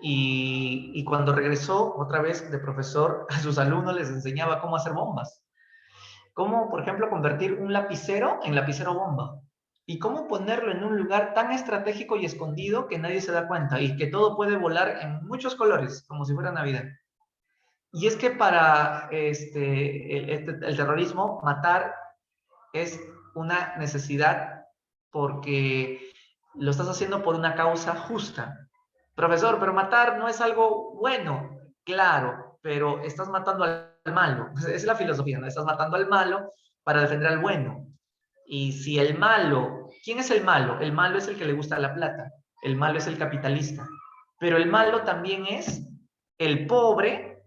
Y cuando regresó otra vez de profesor, a sus alumnos les enseñaba cómo hacer bombas. Cómo, por ejemplo, convertir un lapicero en lapicero bomba. Y cómo ponerlo en un lugar tan estratégico y escondido que nadie se da cuenta y que todo puede volar en muchos colores, como si fuera Navidad. Y es que para el terrorismo, matar es una necesidad porque lo estás haciendo por una causa justa. Profesor, pero matar no es algo bueno. Claro, pero estás matando al malo. Es la filosofía, ¿no? Estás matando al malo para defender al bueno. Y si el malo, ¿quién es el malo? El malo es el que le gusta la plata. El malo es el capitalista. Pero el malo también es el pobre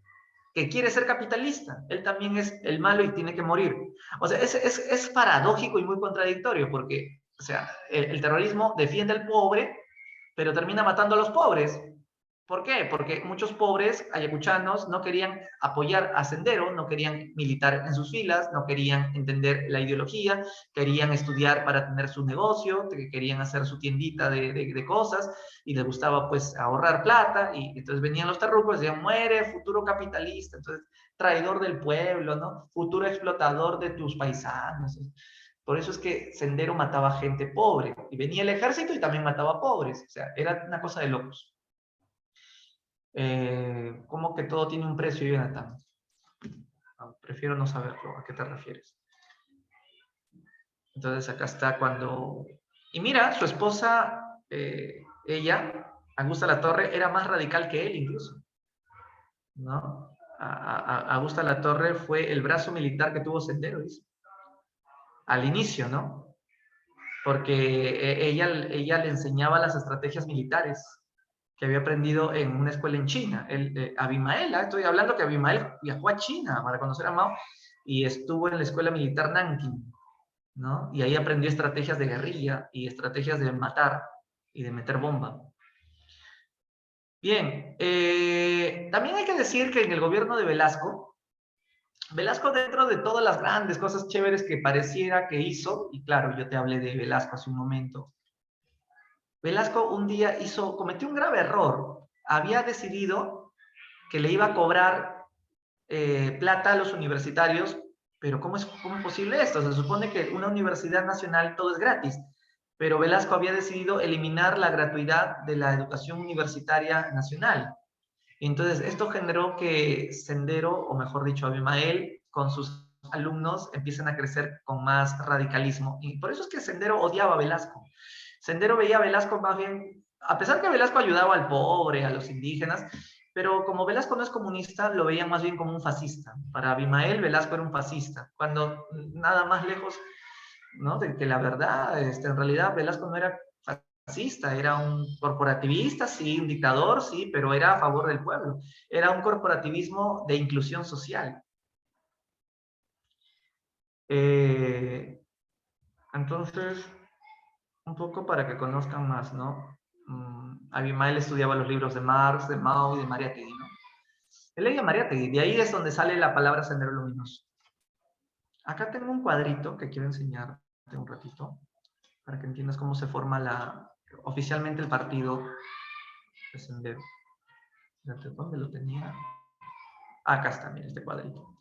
que quiere ser capitalista. Él también es el malo y tiene que morir. O sea, es paradójico y muy contradictorio porque, o sea, el terrorismo defiende al pobre, pero termina matando a los pobres. ¿Por qué? Porque muchos pobres ayacuchanos no querían apoyar a Sendero, no querían militar en sus filas, no querían entender la ideología, querían estudiar para tener su negocio, querían hacer su tiendita de cosas y les gustaba pues ahorrar plata y entonces venían los terrucos y decían, muere futuro capitalista, entonces traidor del pueblo, ¿no? Futuro explotador de tus paisanos. Por eso es que Sendero mataba gente pobre y venía el ejército y también mataba pobres, o sea, era una cosa de locos. ¿Cómo que todo tiene un precio, Jonathan? Prefiero no saberlo. ¿A qué te refieres? Entonces acá está cuando... Y mira, su esposa ella, Augusta Latorre, era más radical que él incluso, ¿no? Augusta Latorre fue el brazo militar que tuvo Sendero, dice, al inicio, ¿no? Porque ella le enseñaba las estrategias militares que había aprendido en una escuela en China. Abimael, estoy hablando que Abimael viajó a China para conocer a Mao y estuvo en la escuela militar Nanking, ¿no? Y ahí aprendió estrategias de guerrilla y estrategias de matar y de meter bomba. Bien, también hay que decir que en el gobierno de Velasco, dentro de todas las grandes cosas chéveres que pareciera que hizo, y claro, yo te hablé de Velasco hace un momento, Velasco un día cometió un grave error. Había decidido que le iba a cobrar plata a los universitarios, pero ¿cómo es posible esto? Se supone que una universidad nacional todo es gratis, pero Velasco había decidido eliminar la gratuidad de la educación universitaria nacional. Y entonces esto generó que Sendero, o mejor dicho, Abimael, con sus alumnos empiecen a crecer con más radicalismo. Y por eso es que Sendero odiaba a Velasco. Sendero veía a Velasco más bien, a pesar que Velasco ayudaba al pobre, a los indígenas, pero como Velasco no es comunista, lo veían más bien como un fascista. Para Abimael, Velasco era un fascista, cuando nada más lejos, ¿no?, de que la verdad, en realidad Velasco no era fascista, era un corporativista, sí, un dictador, sí, pero era a favor del pueblo. Era un corporativismo de inclusión social. Entonces, un poco para que conozcan más, ¿no? Abimael estudiaba los libros de Marx, de Mao y de Mariátegui, ¿no? Él leía Mariátegui, de ahí es donde sale la palabra Sendero Luminoso. Acá tengo un cuadrito que quiero enseñarte un ratito, para que entiendas cómo se forma oficialmente el partido de Sendero. ¿Dónde lo tenía? Acá está, mira, este cuadrito.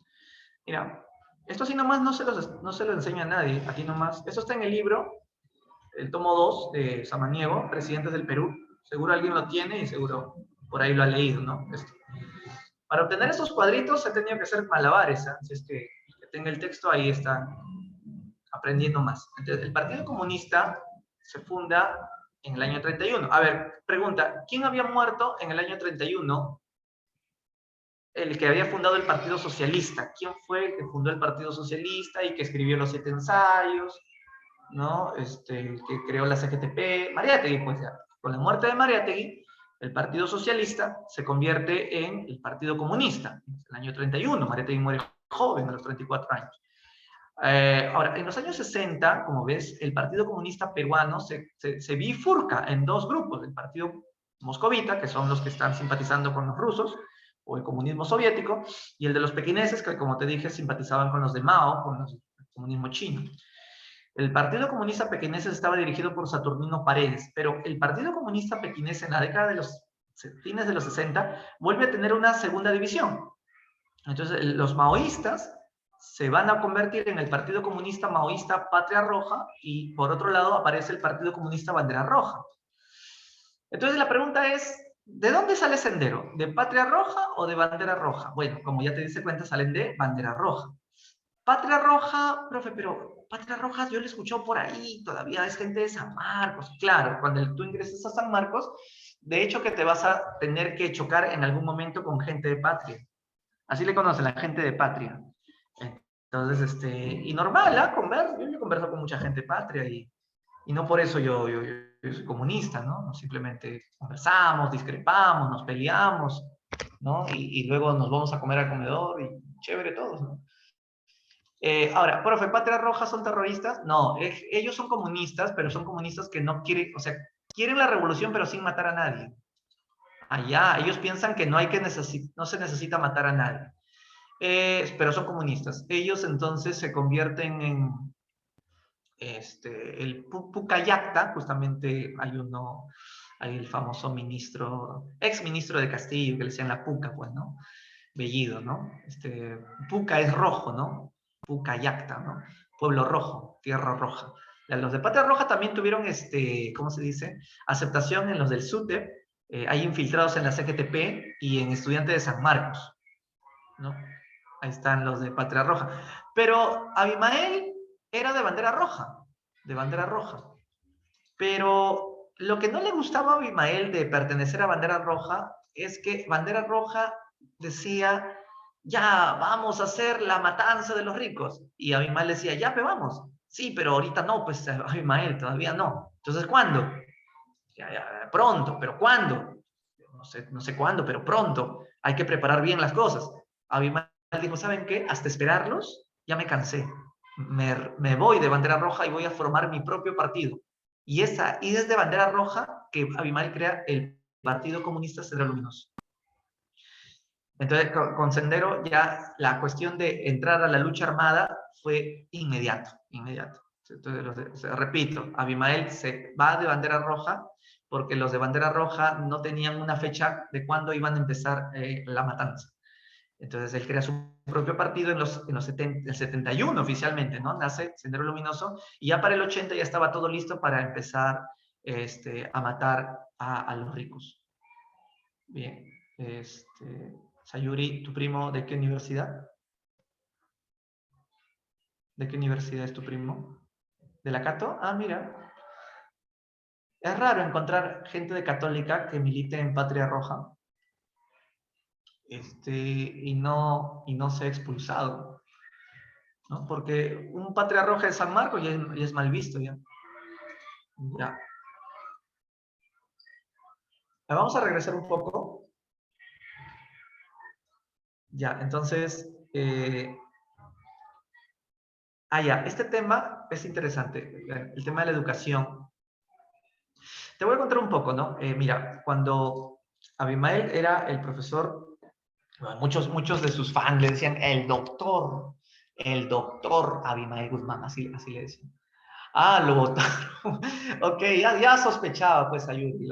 Mira, esto así nomás no se lo enseña a nadie, aquí nomás. Esto está en el libro, el tomo 2 de Samaniego, Presidentes del Perú. Seguro alguien lo tiene y seguro por ahí lo ha leído, ¿no? Esto. Para obtener estos cuadritos he tenido que hacer malabares, ¿eh? Si es que tenga el texto, ahí están aprendiendo más. Entonces, el Partido Comunista se funda en el año 31. A ver, pregunta, ¿quién había muerto en el año 31? El que había fundado el Partido Socialista. ¿Quién fue el que fundó el Partido Socialista y que escribió los 7 ensayos? ¿No? El que creó la CGTP, Mariátegui, pues ya. Con la muerte de Mariátegui, el Partido Socialista se convierte en el Partido Comunista. En el año 31, Mariátegui muere joven, a los 34 años. Ahora, en los años 60, como ves, el Partido Comunista peruano se bifurca en dos grupos. El Partido Moscovita, que son los que están simpatizando con los rusos, o el comunismo soviético, y el de los pequineses, que como te dije, simpatizaban con los de Mao, con el comunismo chino. El Partido Comunista Pequinés estaba dirigido por Saturnino Paredes, pero el Partido Comunista Pequinés en la década de los fines de los 60 vuelve a tener una segunda división. Entonces, los maoístas se van a convertir en el Partido Comunista Maoísta Patria Roja y por otro lado aparece el Partido Comunista Bandera Roja. Entonces la pregunta es, ¿de dónde sale Sendero? ¿De Patria Roja o de Bandera Roja? Bueno, como ya te diste cuenta, salen de Bandera Roja. Patria Roja, profe, pero Patria Roja yo lo he escuchado por ahí, todavía es gente de San Marcos. Claro, cuando tú ingresas a San Marcos, de hecho que te vas a tener que chocar en algún momento con gente de Patria. Así le conocen, la gente de Patria. Entonces, y normal, yo converso con mucha gente de Patria y no por eso yo soy comunista, ¿no? Simplemente conversamos, discrepamos, nos peleamos, ¿no? Y luego nos vamos a comer al comedor y chévere todos, ¿no? Ahora, profe, ¿Patria Roja son terroristas? No, ellos son comunistas, pero son comunistas que no quieren, o sea, quieren la revolución pero sin matar a nadie. Allá, ellos piensan que no se necesita matar a nadie. Pero son comunistas. Ellos entonces se convierten en el Pucallacta, justamente hay el famoso ex ministro de Castillo, que le decían la Puca, pues, ¿no? Bellido, ¿no? Puca es rojo, ¿no? Pucallacta, ¿no? Pueblo rojo, tierra roja. Los de Patria Roja también tuvieron, ¿cómo se dice? Aceptación en los del SUTEP, hay infiltrados en la CGTP y en estudiantes de San Marcos, ¿no? Ahí están los de Patria Roja. Pero Abimael era de bandera roja, Pero lo que no le gustaba a Abimael de pertenecer a Bandera Roja es que Bandera Roja decía, ya, vamos a hacer la matanza de los ricos. Y Abimael decía, ya, pero vamos. Sí, pero ahorita no, pues Abimael, todavía no. Entonces, ¿cuándo? Ya, ya, pronto, pero ¿cuándo? No sé cuándo, pero pronto. Hay que preparar bien las cosas. Abimael dijo, ¿saben qué? Hasta esperarlos, ya me cansé. Me voy de Bandera Roja y voy a formar mi propio partido. Y desde Bandera Roja que Abimael crea el Partido Comunista Sendero Luminoso. Entonces, con Sendero ya la cuestión de entrar a la lucha armada fue inmediato, inmediato. Entonces, o sea, repito, Abimael se va de Bandera Roja porque los de Bandera Roja no tenían una fecha de cuándo iban a empezar la matanza. Entonces él crea su propio partido en el 71 oficialmente, ¿no? Nace Sendero Luminoso y ya para el 80 ya estaba todo listo para empezar a matar a los ricos. Bien, Sayuri, ¿tu primo de qué universidad? ¿De qué universidad es tu primo? ¿De la Cato? Ah, mira. Es raro encontrar gente de católica que milite en Patria Roja y no sea expulsado, ¿no? Porque un Patria Roja de San Marcos ya es mal visto, ya. Ya. Vamos a regresar un poco. Ya, entonces, ya, este tema es interesante, el tema de la educación. Te voy a contar un poco, ¿no? Mira, cuando Abimael era el profesor, bueno, muchos de sus fans le decían el doctor Abimael Guzmán, así le decían. Ah, lo votaron. Ok, ya sospechaba, pues, Ayubi.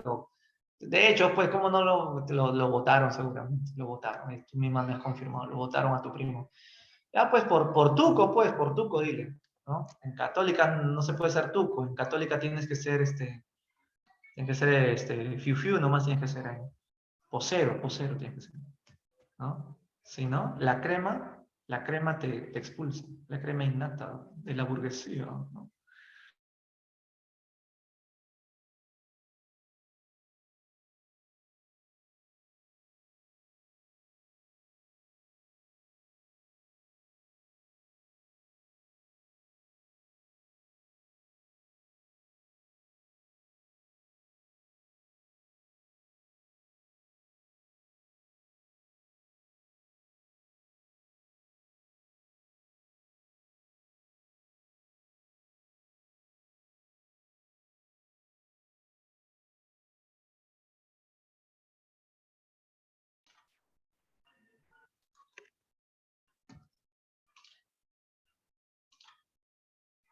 De hecho, pues, ¿cómo no lo votaron seguramente? Lo votaron, tú misma me has confirmado, lo votaron a tu primo. Ya, pues, por tuco, dile, ¿no? En católica no se puede ser tuco, en católica tienes que ser, fiu fiu, nomás tienes que ser ahí. Posero tienes que ser, ¿no? Si no, la crema te expulsa, la crema innata de la burguesía, ¿no?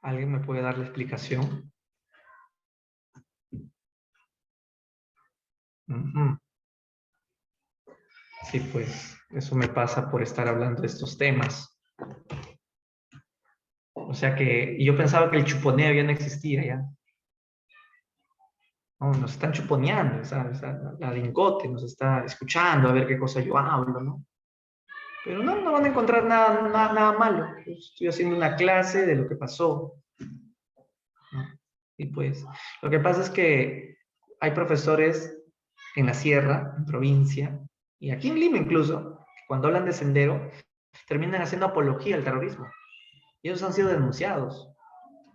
¿Alguien me puede dar la explicación? Ujú. Sí, pues eso me pasa por estar hablando de estos temas. O sea que yo pensaba que el chuponeo ya no existía ya. No, nos están chuponeando, ¿sabes? La lingote nos está escuchando a ver qué cosa yo hablo, ¿no? Pero no van a encontrar nada malo. Yo estoy haciendo una clase de lo que pasó, ¿no? Y pues, lo que pasa es que hay profesores en la sierra, en provincia, y aquí en Lima incluso, que cuando hablan de sendero, terminan haciendo apología al terrorismo. Y ellos han sido denunciados,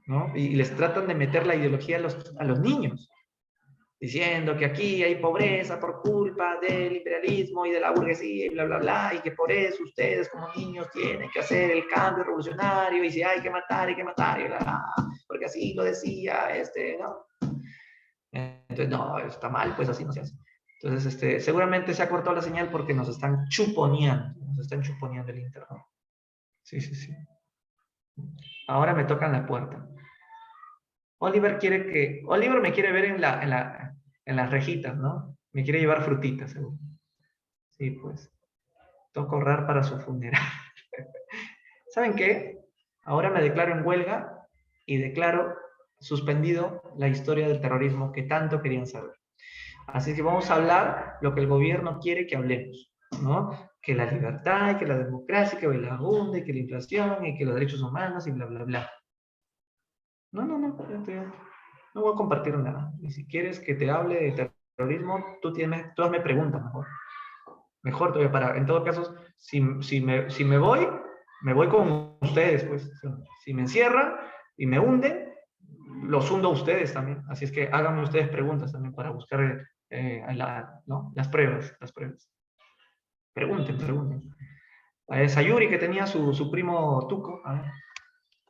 ¿no? Y les tratan de meter la ideología a los niños, diciendo que aquí hay pobreza por culpa del imperialismo y de la burguesía y bla, bla, bla, y que por eso ustedes como niños tienen que hacer el cambio revolucionario y si hay que matar, y bla, bla, porque así lo decía ¿no? Entonces, no, está mal, pues así no se hace. Entonces, seguramente se ha cortado la señal porque nos están chuponeando el internet. Sí, sí, sí. Ahora me tocan la puerta. Oliver me quiere ver en las rejitas, ¿no? Me quiere llevar frutitas, seguro. Sí, pues. Toca ahorrar para su funeral. ¿Saben qué? Ahora me declaro en huelga y declaro suspendido la historia del terrorismo que tanto querían saber. Así que vamos a hablar lo que el gobierno quiere que hablemos, ¿no? Que la libertad, que la democracia, que la abunde, que la inflación y que los derechos humanos y bla, bla, bla. No. No voy a compartir nada. Y si quieres que te hable de terrorismo, tú hazme preguntas mejor. Mejor todavía para, en todo caso, si me voy con ustedes, pues. Si me encierran y me hunden, los hundo a ustedes también. Así es que háganme ustedes preguntas también para buscar ¿no? Las pruebas, las pruebas. Pregunten, pregunten. A esa Yuri que tenía su primo Tuco, a ver,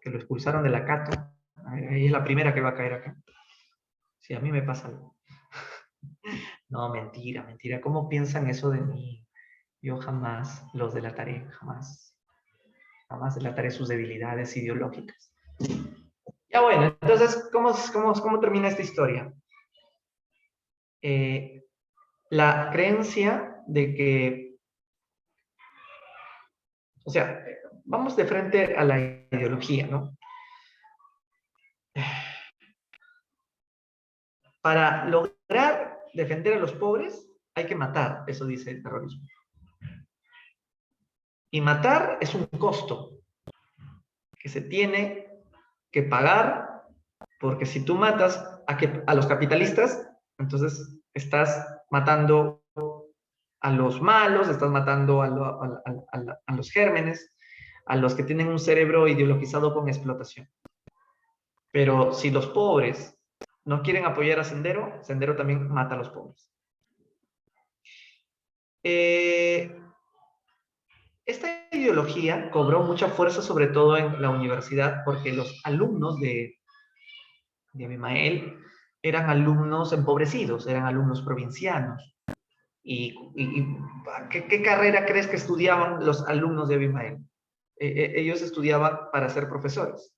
que lo expulsaron de la Cato. Ahí es la primera que va a caer acá. Si a mí me pasa algo. No, mentira, mentira. ¿Cómo piensan eso de mí? Yo jamás los delataré, jamás. Jamás delataré sus debilidades ideológicas. Ya bueno, entonces, ¿cómo termina esta historia? La creencia de que, o sea, vamos de frente a la ideología, ¿no? Para lograr defender a los pobres hay que matar, eso dice el terrorismo. Y matar es un costo que se tiene que pagar, porque si tú matas a los capitalistas, entonces estás matando a los malos, estás matando a los gérmenes, a los que tienen un cerebro ideologizado con explotación. Pero si los pobres no quieren apoyar a Sendero, Sendero también mata a los pobres. Esta ideología cobró mucha fuerza, sobre todo en la universidad, porque los alumnos de Abimael eran alumnos empobrecidos, eran alumnos provincianos. ¿Y qué carrera crees que estudiaban los alumnos de Abimael? Ellos estudiaban para ser profesores.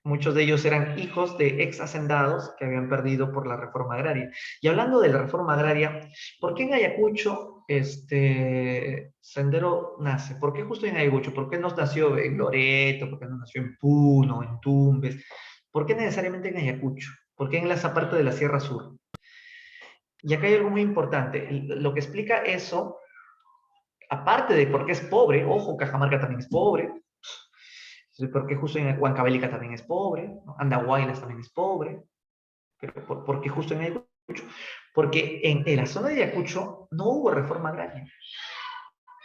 Muchos de ellos eran hijos de ex hacendados que habían perdido por la reforma agraria. Y hablando de la reforma agraria, ¿por qué en Ayacucho Sendero nace? ¿Por qué justo en Ayacucho? ¿Por qué no nació en Loreto? ¿Por qué no nació en Puno, en Tumbes? ¿Por qué necesariamente en Ayacucho? ¿Por qué en esa parte de la Sierra Sur? Y acá hay algo muy importante. Lo que explica eso, aparte de por qué es pobre, ojo, Cajamarca también es pobre, porque justo en Huancavelica también es pobre, ¿no? Andahuaylas también es pobre, pero ¿por qué justo en Ayacucho? Porque en la zona de Ayacucho no hubo reforma agraria.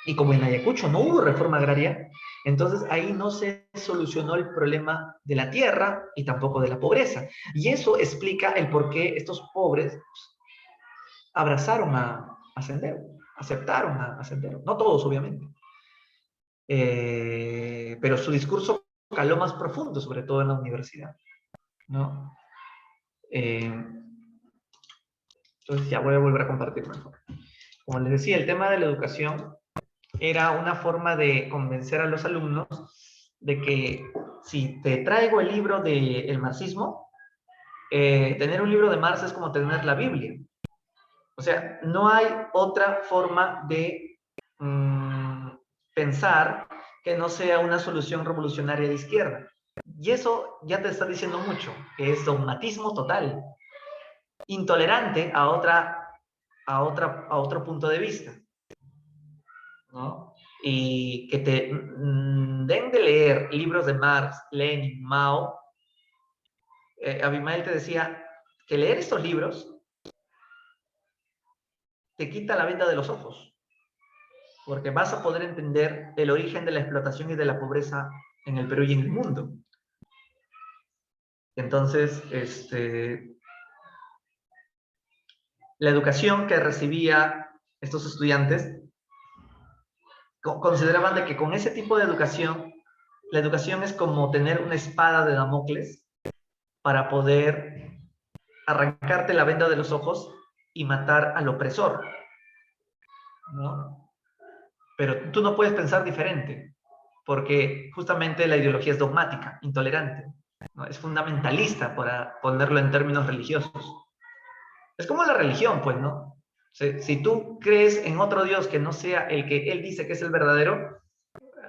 Y como en Ayacucho no hubo reforma agraria, entonces ahí no se solucionó el problema de la tierra y tampoco de la pobreza. Y eso explica el por qué estos pobres abrazaron a Sendero, aceptaron a Sendero. No todos, obviamente. Pero su discurso caló más profundo, sobre todo en la universidad, ¿no? Entonces ya voy a volver a compartir mejor. Como les decía, el tema de la educación era una forma de convencer a los alumnos de que si te traigo el libro del marxismo, tener un libro de Marx es como tener la Biblia. O sea, no hay otra forma de pensar que no sea una solución revolucionaria de izquierda. Y eso ya te está diciendo mucho, que es dogmatismo total, intolerante a otro punto de vista, ¿no? Y que te den de leer libros de Marx, Lenin, Mao. Abimael te decía que leer estos libros te quita la venda de los ojos, porque vas a poder entender el origen de la explotación y de la pobreza en el Perú y en el mundo. Entonces, la educación que recibía estos estudiantes consideraban de que con ese tipo de educación, la educación es como tener una espada de Damocles para poder arrancarte la venda de los ojos y matar al opresor, ¿no? Pero tú no puedes pensar diferente, porque justamente la ideología es dogmática, intolerante, ¿no? Es fundamentalista, para ponerlo en términos religiosos. Es como la religión, pues, ¿no? Si tú crees en otro Dios que no sea el que Él dice que es el verdadero,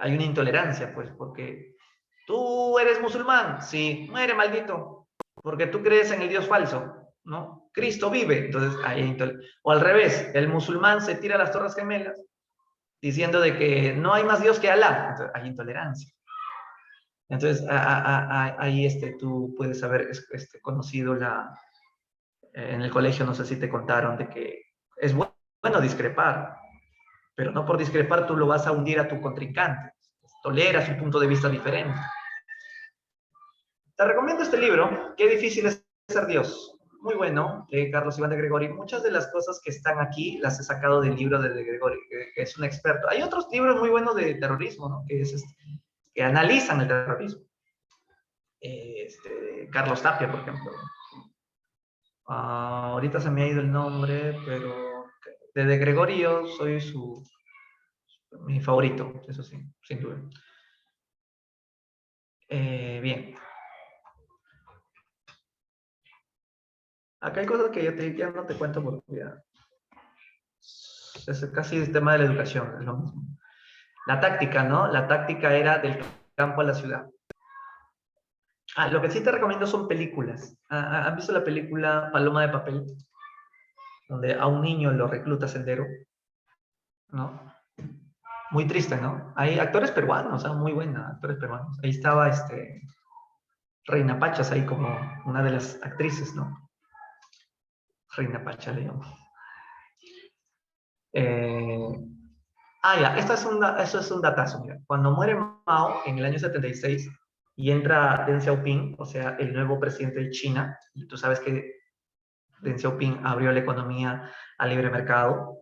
hay una intolerancia, pues, porque tú eres musulmán, sí, muere maldito, porque tú crees en el Dios falso, ¿no? Cristo vive, entonces hay o al revés, el musulmán se tira a las Torres Gemelas diciendo de que no hay más Dios que Alá, entonces hay intolerancia. Entonces, ahí tú puedes haber conocido en el colegio, no sé si te contaron, de que es bueno discrepar, pero no por discrepar tú lo vas a hundir a tu contrincante. Tolera su punto de vista diferente. Te recomiendo este libro, Qué difícil es ser Dios. Muy bueno, de Carlos Iván de Gregori. Muchas de las cosas que están aquí las he sacado del libro de Gregori, que es un experto. Hay otros libros muy buenos de terrorismo, ¿no? Que analizan el terrorismo. Carlos Tapia, por ejemplo. Ahorita se me ha ido el nombre, pero de Gregorio soy mi favorito, eso sí, sin duda. Bien. Acá hay cosas que ya no te cuento porque ya es casi el tema de la educación, es lo mismo. La táctica, ¿no? La táctica era del campo a la ciudad. Lo que sí te recomiendo son películas. ¿Han visto la película Paloma de Papel? Donde a un niño lo recluta Sendero, ¿no? Muy triste, ¿no? Hay actores peruanos, muy buenos actores peruanos. Ahí estaba Reina Pachas, ahí como una de las actrices, ¿no? Reina Pacha le llamo. Eso es un datazo, mira. Cuando muere Mao en el año 76 y entra Deng Xiaoping, o sea, el nuevo presidente de China, y tú sabes que Deng Xiaoping abrió la economía al libre mercado.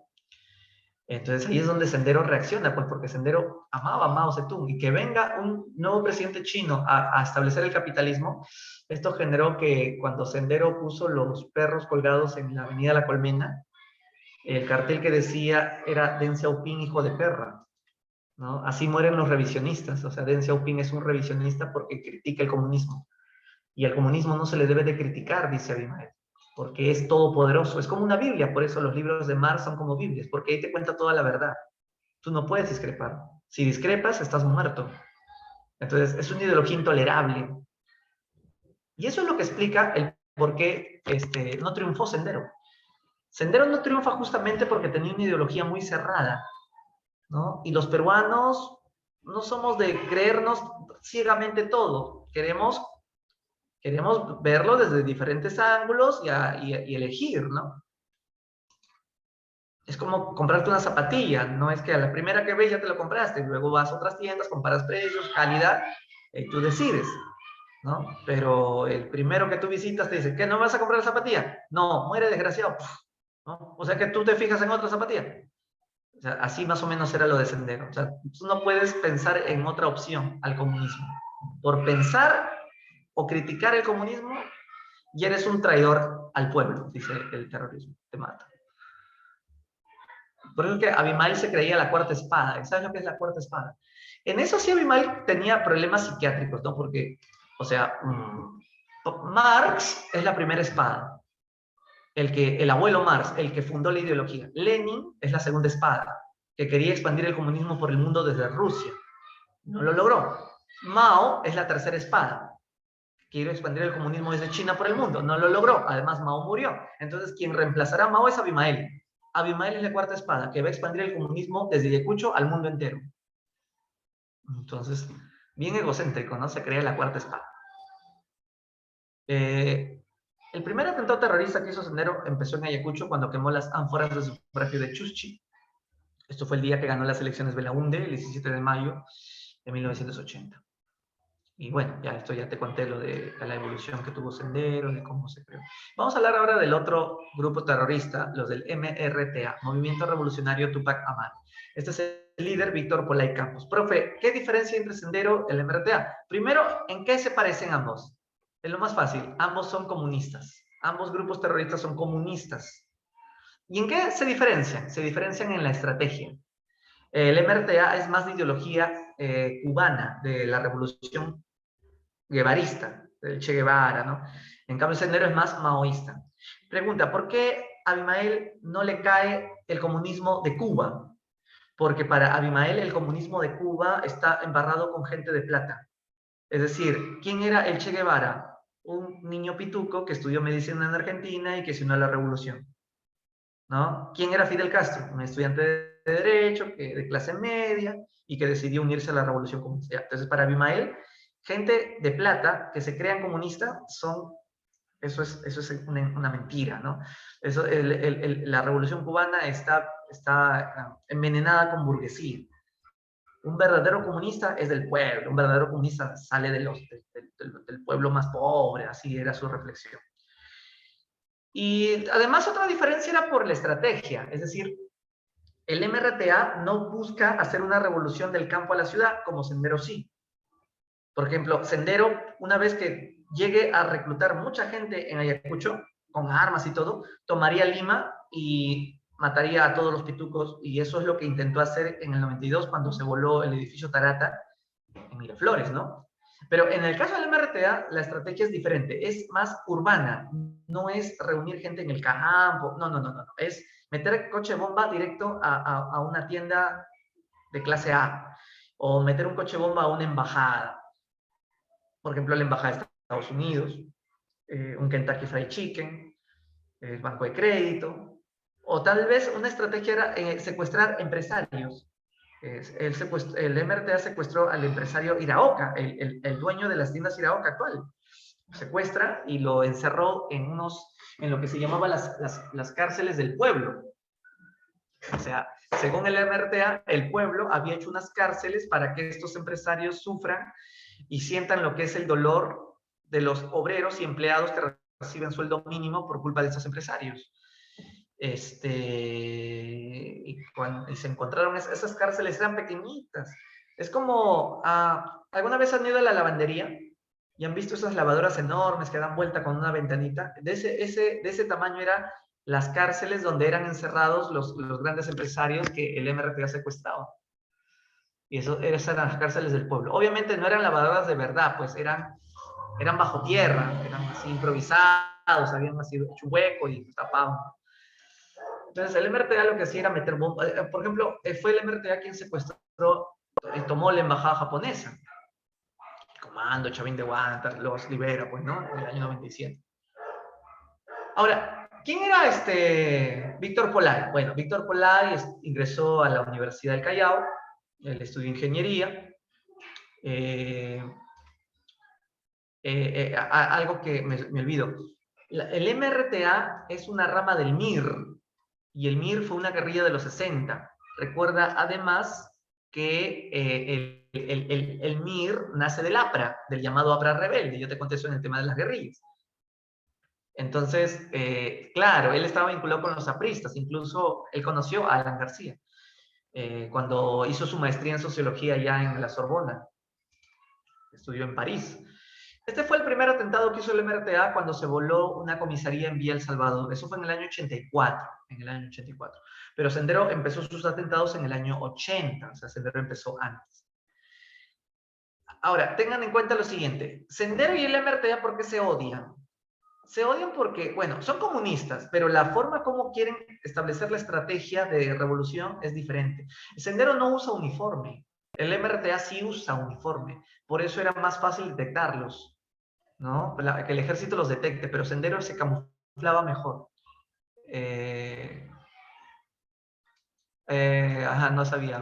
Entonces ahí es donde Sendero reacciona, pues porque Sendero amaba a Mao Zedong y que venga un nuevo presidente chino a establecer el capitalismo, esto generó que cuando Sendero puso los perros colgados en la avenida La Colmena, el cartel que decía era Deng Xiaoping, hijo de perra, ¿no? Así mueren los revisionistas, o sea, Deng Xiaoping es un revisionista porque critica el comunismo. Y al comunismo no se le debe de criticar, dice Abimael, porque es todopoderoso. Es como una Biblia, por eso los libros de Marx son como Biblias, porque ahí te cuenta toda la verdad. Tú no puedes discrepar. Si discrepas, estás muerto. Entonces, es una ideología intolerable. Y eso es lo que explica el por qué no triunfó Sendero. Sendero no triunfa justamente porque tenía una ideología muy cerrada, ¿no? Y los peruanos no somos de creernos ciegamente todo. Queremos verlo desde diferentes ángulos y elegir, ¿no? Es como comprarte una zapatilla, no es que a la primera que ves ya te lo compraste, luego vas a otras tiendas, comparas precios, calidad, y tú decides, ¿no? Pero el primero que tú visitas te dice, ¿qué, no vas a comprar la zapatilla? No, muere desgraciado, ¿no? O sea que tú te fijas en otra zapatilla. O sea, así más o menos era lo de Sendero. O sea, tú no puedes pensar en otra opción al comunismo. Por pensar o criticar el comunismo, y eres un traidor al pueblo, dice el terrorismo, te mata. Por eso que Abimael se creía la cuarta espada. ¿Sabes lo que es la cuarta espada? En eso sí Abimael tenía problemas psiquiátricos, ¿no? Porque, o sea, Marx es la primera espada. El abuelo Marx, el que fundó la ideología. Lenin es la segunda espada, que quería expandir el comunismo por el mundo desde Rusia. No lo logró. Mao es la tercera espada. Quiere expandir el comunismo desde China por el mundo. No lo logró. Además, Mao murió. Entonces, quien reemplazará a Mao es Abimael. Abimael es la cuarta espada, que va a expandir el comunismo desde Ayacucho al mundo entero. Entonces, bien egocéntrico, ¿no? Se crea la cuarta espada. El primer atentado terrorista que hizo Sendero empezó en Ayacucho cuando quemó las ánforas de sufragio de Chuschi. Esto fue el día que ganó las elecciones Belaunde, el 17 de mayo de 1980. Y bueno, ya esto ya te conté lo de la evolución que tuvo Sendero, de cómo se creó. Vamos a hablar ahora del otro grupo terrorista, los del MRTA, Movimiento Revolucionario Tupac Amaru. Este es el líder, Víctor Polay Campos. Profe, ¿qué diferencia entre Sendero y el MRTA? Primero, ¿en qué se parecen ambos? Es lo más fácil, ambos son comunistas. Ambos grupos terroristas son comunistas. ¿Y en qué se diferencian? Se diferencian en la estrategia. El MRTA es más de ideología cubana, de la revolución guevarista, del Che Guevara, ¿no? En cambio, Sendero es más maoísta. Pregunta, ¿por qué a Abimael no le cae el comunismo de Cuba? Porque para Abimael el comunismo de Cuba está embarrado con gente de plata. Es decir, ¿quién era el Che Guevara? Un niño pituco que estudió medicina en Argentina y que se unió a la revolución, ¿no? ¿Quién era Fidel Castro? Un estudiante de derecho, de clase media, y que decidió unirse a la revolución comunista. Entonces, para Abimael, gente de plata que se crean comunistas eso es una mentira, ¿no? La revolución cubana está envenenada con burguesía. Un verdadero comunista es del pueblo, un verdadero comunista sale del pueblo más pobre, así era su reflexión. Y además otra diferencia era por la estrategia, es decir, el MRTA no busca hacer una revolución del campo a la ciudad, como Sendero sí. Por ejemplo, Sendero, una vez que llegue a reclutar mucha gente en Ayacucho, con armas y todo, tomaría Lima y mataría a todos los pitucos, y eso es lo que intentó hacer en el 92 cuando se voló el edificio Tarata en Miraflores, ¿no? Pero en el caso del MRTA, la estrategia es diferente, es más urbana, no es reunir gente en el campo, no, es meter coche bomba directo a una tienda de clase A, o meter un coche bomba a una embajada, por ejemplo, la embajada de Estados Unidos, un Kentucky Fried Chicken, el Banco de Crédito, o tal vez una estrategia era secuestrar empresarios. El MRTA secuestró al empresario Iraoka, el dueño de las tiendas Iraoka actual. Secuestra y lo encerró en lo que se llamaba las cárceles del pueblo. O sea, según el MRTA, el pueblo había hecho unas cárceles para que estos empresarios sufran y sientan lo que es el dolor de los obreros y empleados que reciben sueldo mínimo por culpa de esos empresarios. Y se encontraron esas cárceles, eran pequeñitas. Es como, ¿alguna vez han ido a la lavandería y han visto esas lavadoras enormes que dan vuelta con una ventanita? De ese tamaño eran las cárceles donde eran encerrados los grandes empresarios que el MRTA secuestraba. Y esas eran las cárceles del pueblo. Obviamente no eran lavadoras de verdad, pues eran bajo tierra, eran así improvisados, habían nacido hecho hueco y tapaban. Entonces el MRTA lo que hacía era meter bombas. Por ejemplo, fue el MRTA quien secuestró y tomó la embajada japonesa. El comando Chavín de Guanta los libera, pues, ¿no? En el año 97. Ahora, ¿quién era Víctor Polay? Bueno, Víctor Polay ingresó a la Universidad del Callao, él estudió ingeniería. Algo que me olvido. El MRTA es una rama del MIR, y el MIR fue una guerrilla de los 60. Recuerda además que el MIR nace del APRA, del llamado APRA rebelde. Yo te conté eso en el tema de las guerrillas. Entonces, claro, él estaba vinculado con los apristas, incluso él conoció a Alan García cuando hizo su maestría en sociología ya en la Sorbona, estudió en París. Este fue el primer atentado que hizo el MRTA cuando se voló una comisaría en Villa El Salvador. Eso fue en el año 84, Pero Sendero empezó sus atentados en el año 80, o sea, Sendero empezó antes. Ahora, tengan en cuenta lo siguiente. Sendero y el MRTA, ¿por qué se odian? Se odian porque, bueno, son comunistas, pero la forma como quieren establecer la estrategia de revolución es diferente. Sendero no usa uniforme. El MRTA sí usa uniforme. Por eso era más fácil detectarlos, ¿no? Que el ejército los detecte, pero Sendero se camuflaba mejor. No sabía. A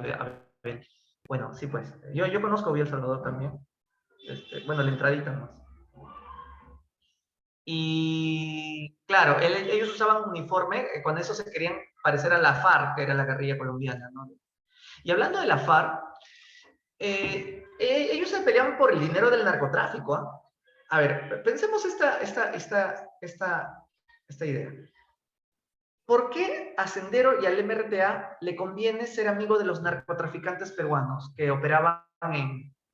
ver. Bueno, sí, pues. Yo conozco bien El Salvador también. Bueno, la entradita más. Y claro, ellos usaban un uniforme, con eso se querían parecer a la FARC, que era la guerrilla colombiana, ¿no? Y hablando de la FARC, ellos se peleaban por el dinero del narcotráfico, ¿eh? A ver, pensemos esta idea. ¿Por qué a Sendero y al MRTA le conviene ser amigo de los narcotraficantes peruanos que operaban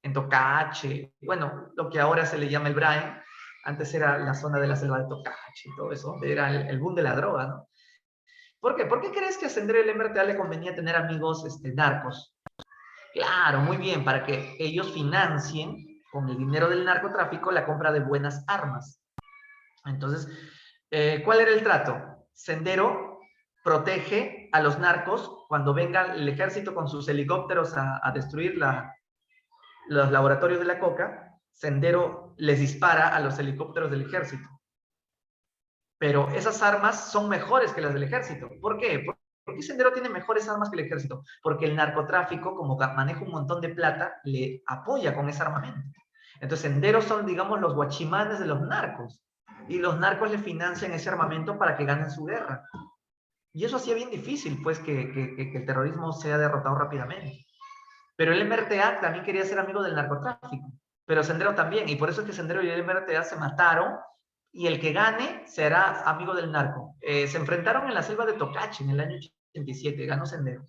en Tocache? Bueno, lo que ahora se le llama el Brain, antes era la zona de la selva de Tocache y todo eso, era el boom de la droga, ¿no? ¿Por qué? ¿Por qué crees que a Sendero y al MRTA le convenía tener amigos narcos? Claro, muy bien, para que ellos financien con el dinero del narcotráfico la compra de buenas armas. Entonces, ¿cuál era el trato? Sendero protege a los narcos cuando venga el ejército con sus helicópteros a destruir los laboratorios de la coca. Sendero les dispara a los helicópteros del ejército. Pero esas armas son mejores que las del ejército. ¿Por qué? ¿Por qué Sendero tiene mejores armas que el ejército? Porque el narcotráfico, como maneja un montón de plata, le apoya con ese armamento. Entonces, Sendero son, digamos, los guachimanes de los narcos. Y los narcos le financian ese armamento para que ganen su guerra. Y eso hacía bien difícil, pues, que el terrorismo sea derrotado rápidamente. Pero el MRTA también quería ser amigo del narcotráfico. Pero Sendero también. Y por eso es que Sendero y el MRTA se mataron. Y el que gane será amigo del narco. Se enfrentaron en la selva de Tocache en el año 87. Ganó Sendero.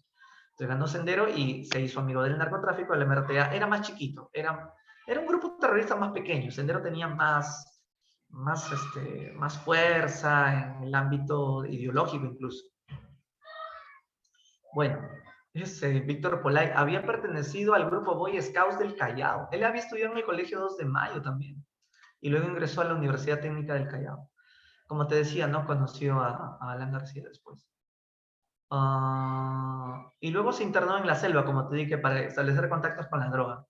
Entonces ganó Sendero y se hizo amigo del narcotráfico. El MRTA era más chiquito. Era un grupo terrorista más pequeño. Sendero tenía más fuerza en el ámbito ideológico incluso. Bueno, Víctor Polay había pertenecido al grupo Boy Scouts del Callao. Él había estudiado en el Colegio 2 de Mayo también. Y luego ingresó a la Universidad Técnica del Callao. Como te decía, no conoció a Alan García después. Y luego se internó en la selva, como te dije, para establecer contactos con la droga.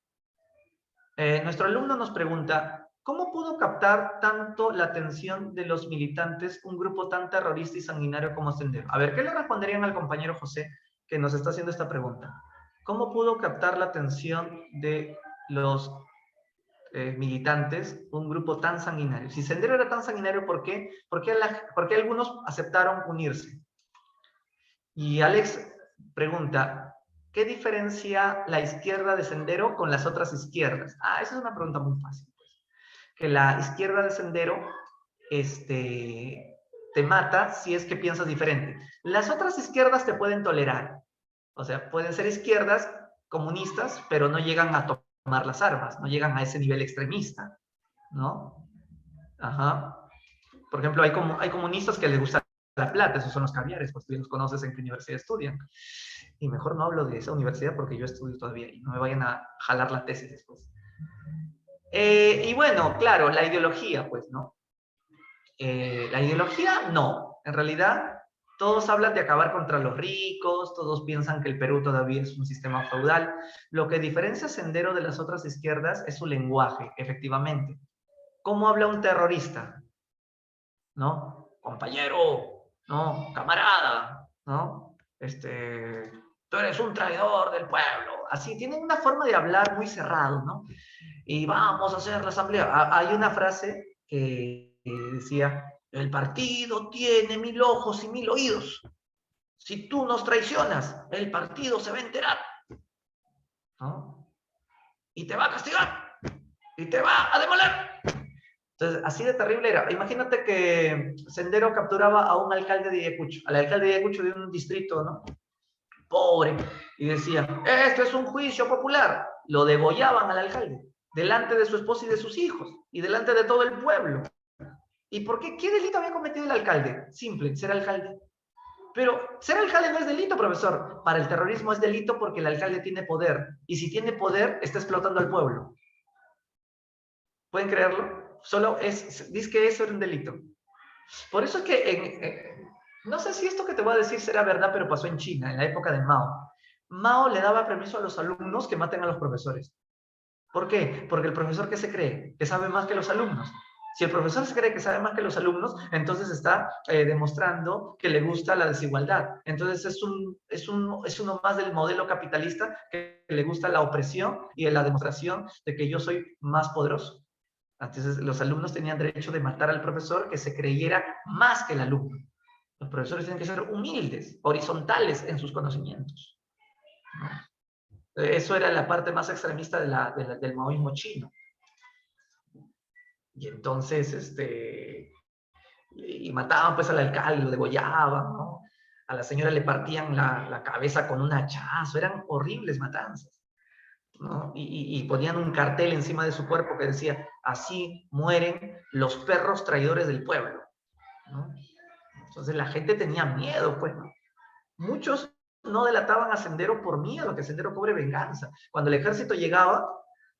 Nuestro alumno nos pregunta, ¿cómo pudo captar tanto la atención de los militantes un grupo tan terrorista y sanguinario como Sendero? A ver, ¿qué le responderían al compañero José que nos está haciendo esta pregunta? ¿Cómo pudo captar la atención de los militantes un grupo tan sanguinario? Si Sendero era tan sanguinario, ¿por qué? ¿Por qué algunos aceptaron unirse? Y Alex pregunta, ¿qué diferencia la izquierda de Sendero con las otras izquierdas? Esa es una pregunta muy fácil. Pues. Que la izquierda de Sendero te mata si es que piensas diferente. Las otras izquierdas te pueden tolerar. O sea, pueden ser izquierdas comunistas, pero no llegan a tomar las armas, no llegan a ese nivel extremista, ¿no? Ajá. Por ejemplo, hay comunistas que les gusta la plata, esos son los caviares, pues tú los conoces en qué universidad estudian. Y mejor no hablo de esa universidad porque yo estudio todavía y no me vayan a jalar la tesis después. Y bueno, claro, la ideología, pues, ¿no? La ideología, no. En realidad, todos hablan de acabar contra los ricos, todos piensan que el Perú todavía es un sistema feudal. Lo que diferencia a Sendero de las otras izquierdas es su lenguaje, efectivamente. ¿Cómo habla un terrorista? ¿No? Compañero, ¿no? Camarada, ¿no? Tú eres un traidor del pueblo. Así, tienen una forma de hablar muy cerrado, ¿no? Y vamos a hacer la asamblea. Hay una frase que decía, el partido tiene 1000 ojos y 1000 oídos. Si tú nos traicionas, el partido se va a enterar, ¿no? Y te va a castigar, y te va a demoler. Entonces, así de terrible era. Imagínate que Sendero capturaba a un alcalde de Ayacucho, al alcalde de Ayacucho de un distrito, ¿no? Pobre, y decía, esto es un juicio popular. Lo degollaban al alcalde, delante de su esposa y de sus hijos, y delante de todo el pueblo. ¿Y por qué? ¿Qué delito había cometido el alcalde? Simple, ser alcalde. Pero ser alcalde no es delito, profesor. Para el terrorismo es delito porque el alcalde tiene poder. Y si tiene poder, está explotando al pueblo. ¿Pueden creerlo? Dice que eso era un delito. Por eso es que, no sé si esto que te voy a decir será verdad, pero pasó en China, en la época de Mao. Mao le daba permiso a los alumnos que maten a los profesores. ¿Por qué? Porque el profesor, ¿qué se cree? Que sabe más que los alumnos. Si el profesor se cree que sabe más que los alumnos, entonces está demostrando que le gusta la desigualdad. Entonces es uno más del modelo capitalista que le gusta la opresión y la demostración de que yo soy más poderoso. Entonces los alumnos tenían derecho de matar al profesor que se creyera más que el alumno. Los profesores tienen que ser humildes, horizontales en sus conocimientos. Eso era la parte más extremista del maoísmo chino. Y entonces, y mataban pues al alcalde, lo degollaban, ¿no? A la señora le partían la cabeza con un hachazo, eran horribles matanzas, ¿no? Y ponían un cartel encima de su cuerpo que decía, así mueren los perros traidores del pueblo, ¿no? Entonces la gente tenía miedo, pues, ¿no? Muchos no delataban a Sendero por miedo, que Sendero cobre venganza. Cuando el ejército llegaba,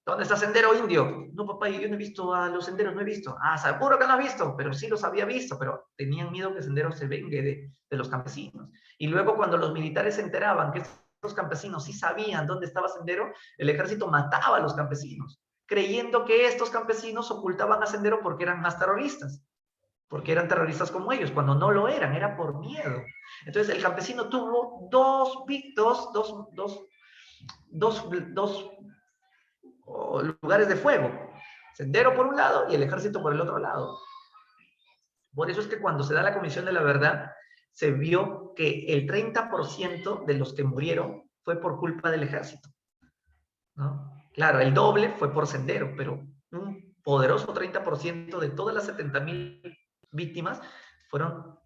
¿dónde está Sendero indio? No, papá, yo no he visto a los senderos, no he visto. Seguro que no has visto, pero sí los había visto, pero tenían miedo que Sendero se vengue de los campesinos. Y luego cuando los militares se enteraban que estos campesinos sí sabían dónde estaba Sendero, el ejército mataba a los campesinos, creyendo que estos campesinos ocultaban a Sendero porque eran más terroristas, porque eran terroristas como ellos, cuando no lo eran, era por miedo. Entonces el campesino tuvo dos lugares de fuego. Sendero por un lado y el ejército por el otro lado. Por eso es que cuando se da la Comisión de la Verdad, se vio que el 30% de los que murieron fue por culpa del ejército, ¿no? Claro, el doble fue por Sendero, pero un poderoso 30% de todas las 70.000 víctimas fueron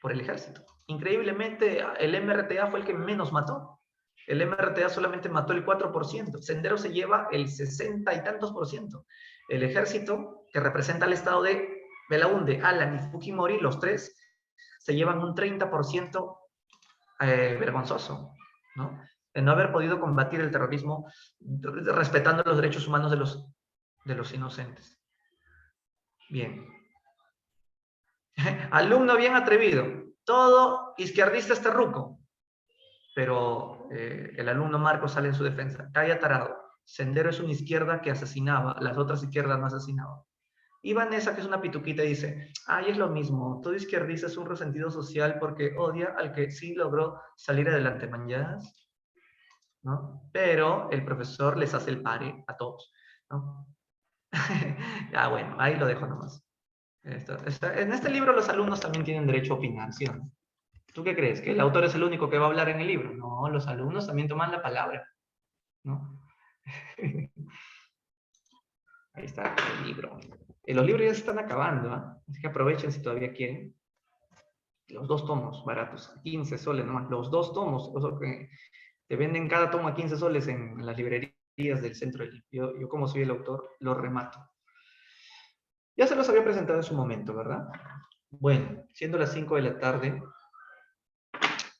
por el ejército. Increíblemente, el MRTA fue el que menos mató. El MRTA solamente mató el 4%. Sendero se lleva el 60 y tantos por ciento. El ejército, que representa al estado de Belaúnde, Alan y Fujimori, los tres, se llevan un 30% vergonzoso, ¿no? De no haber podido combatir el terrorismo respetando los derechos humanos de los inocentes. Bien. Alumno bien atrevido. Todo izquierdista es terruco. Pero el alumno Marco sale en su defensa. Calla tarado. Sendero es una izquierda que asesinaba, las otras izquierdas no asesinaban. Y Vanessa, que es una pituquita, dice, ay, es lo mismo, todo izquierdista es un resentido social porque odia al que sí logró salir adelante, mañas, ¿no? Pero el profesor les hace el pare a todos, ¿no? Ya, bueno, ahí lo dejo nomás. En este libro los alumnos también tienen derecho a opinar, ¿sí o no? ¿Tú qué crees? ¿Que el autor es el único que va a hablar en el libro? No, los alumnos también toman la palabra, ¿no? Ahí está el libro. Los libros ya se están acabando, ¿eh? Así que aprovechen si todavía quieren. Los 2 tomos baratos, 15 soles nomás. Los 2 tomos, o sea, que te venden cada tomo a 15 soles en las librerías del centro. Yo como soy el autor, lo remato. Ya se los había presentado en su momento, ¿verdad? Bueno, siendo las 5 de la tarde,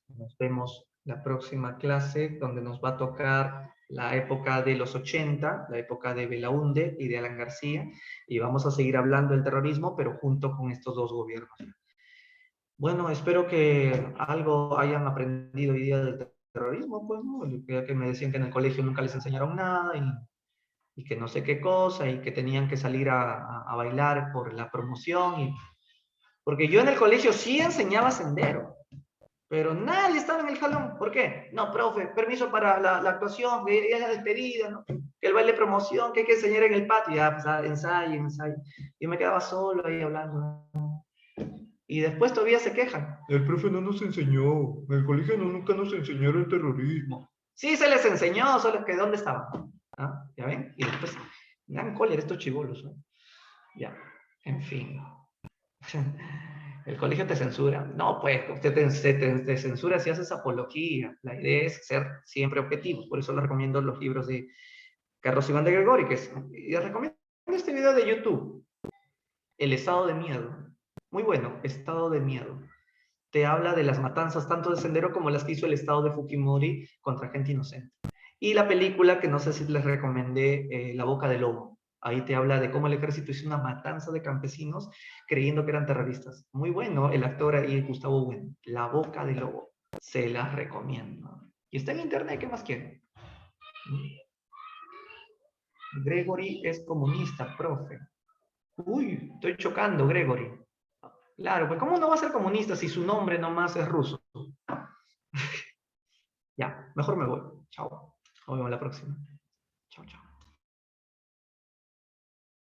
nos vemos la próxima clase, donde nos va a tocar la época de los 80, la época de Belaúnde y de Alan García, y vamos a seguir hablando del terrorismo, pero junto con estos dos gobiernos. Bueno, espero que algo hayan aprendido hoy día del terrorismo, pues, ¿no? Ya que me decían que en el colegio nunca les enseñaron nada y que no sé qué cosa, y que tenían que salir a bailar por la promoción. Porque yo en el colegio sí enseñaba sendero, pero nadie estaba en el jalón. ¿Por qué? No, profe, permiso para la actuación, que ya es la despedida, ¿no? Que el baile de promoción, que hay que enseñar en el patio. Ya, pues, ensayo, ensayo. Y me quedaba solo ahí hablando. Y después todavía se quejan. El profe no nos enseñó, en el colegio nunca nos enseñaron el terrorismo. Sí, se les enseñó, solo que ¿dónde estaban? ¿Ah? ¿Ya ven? Y después, me dan cólera estos chibolos, ¿no? Ya, en fin. El colegio te censura. No, pues, te censura si haces apología. La idea es ser siempre objetivos. Por eso les recomiendo los libros de Carlos Iván de Gregori, y les recomiendo este video de YouTube, El estado de miedo. Muy bueno, Estado de miedo. Te habla de las matanzas tanto de Sendero como las que hizo el estado de Fujimori contra gente inocente. Y la película que no sé si les recomendé, La Boca del Lobo. Ahí te habla de cómo el ejército hizo una matanza de campesinos creyendo que eran terroristas. Muy bueno el actor ahí, Gustavo Bueno. La Boca del Lobo. Se las recomiendo. Y está en internet, ¿qué más quieren? Gregory es comunista, profe. Uy, estoy chocando, Gregory. Claro, pues ¿cómo no va a ser comunista si su nombre nomás es ruso? Ya, mejor me voy. Chao. Nos vemos la próxima. Chao, chao.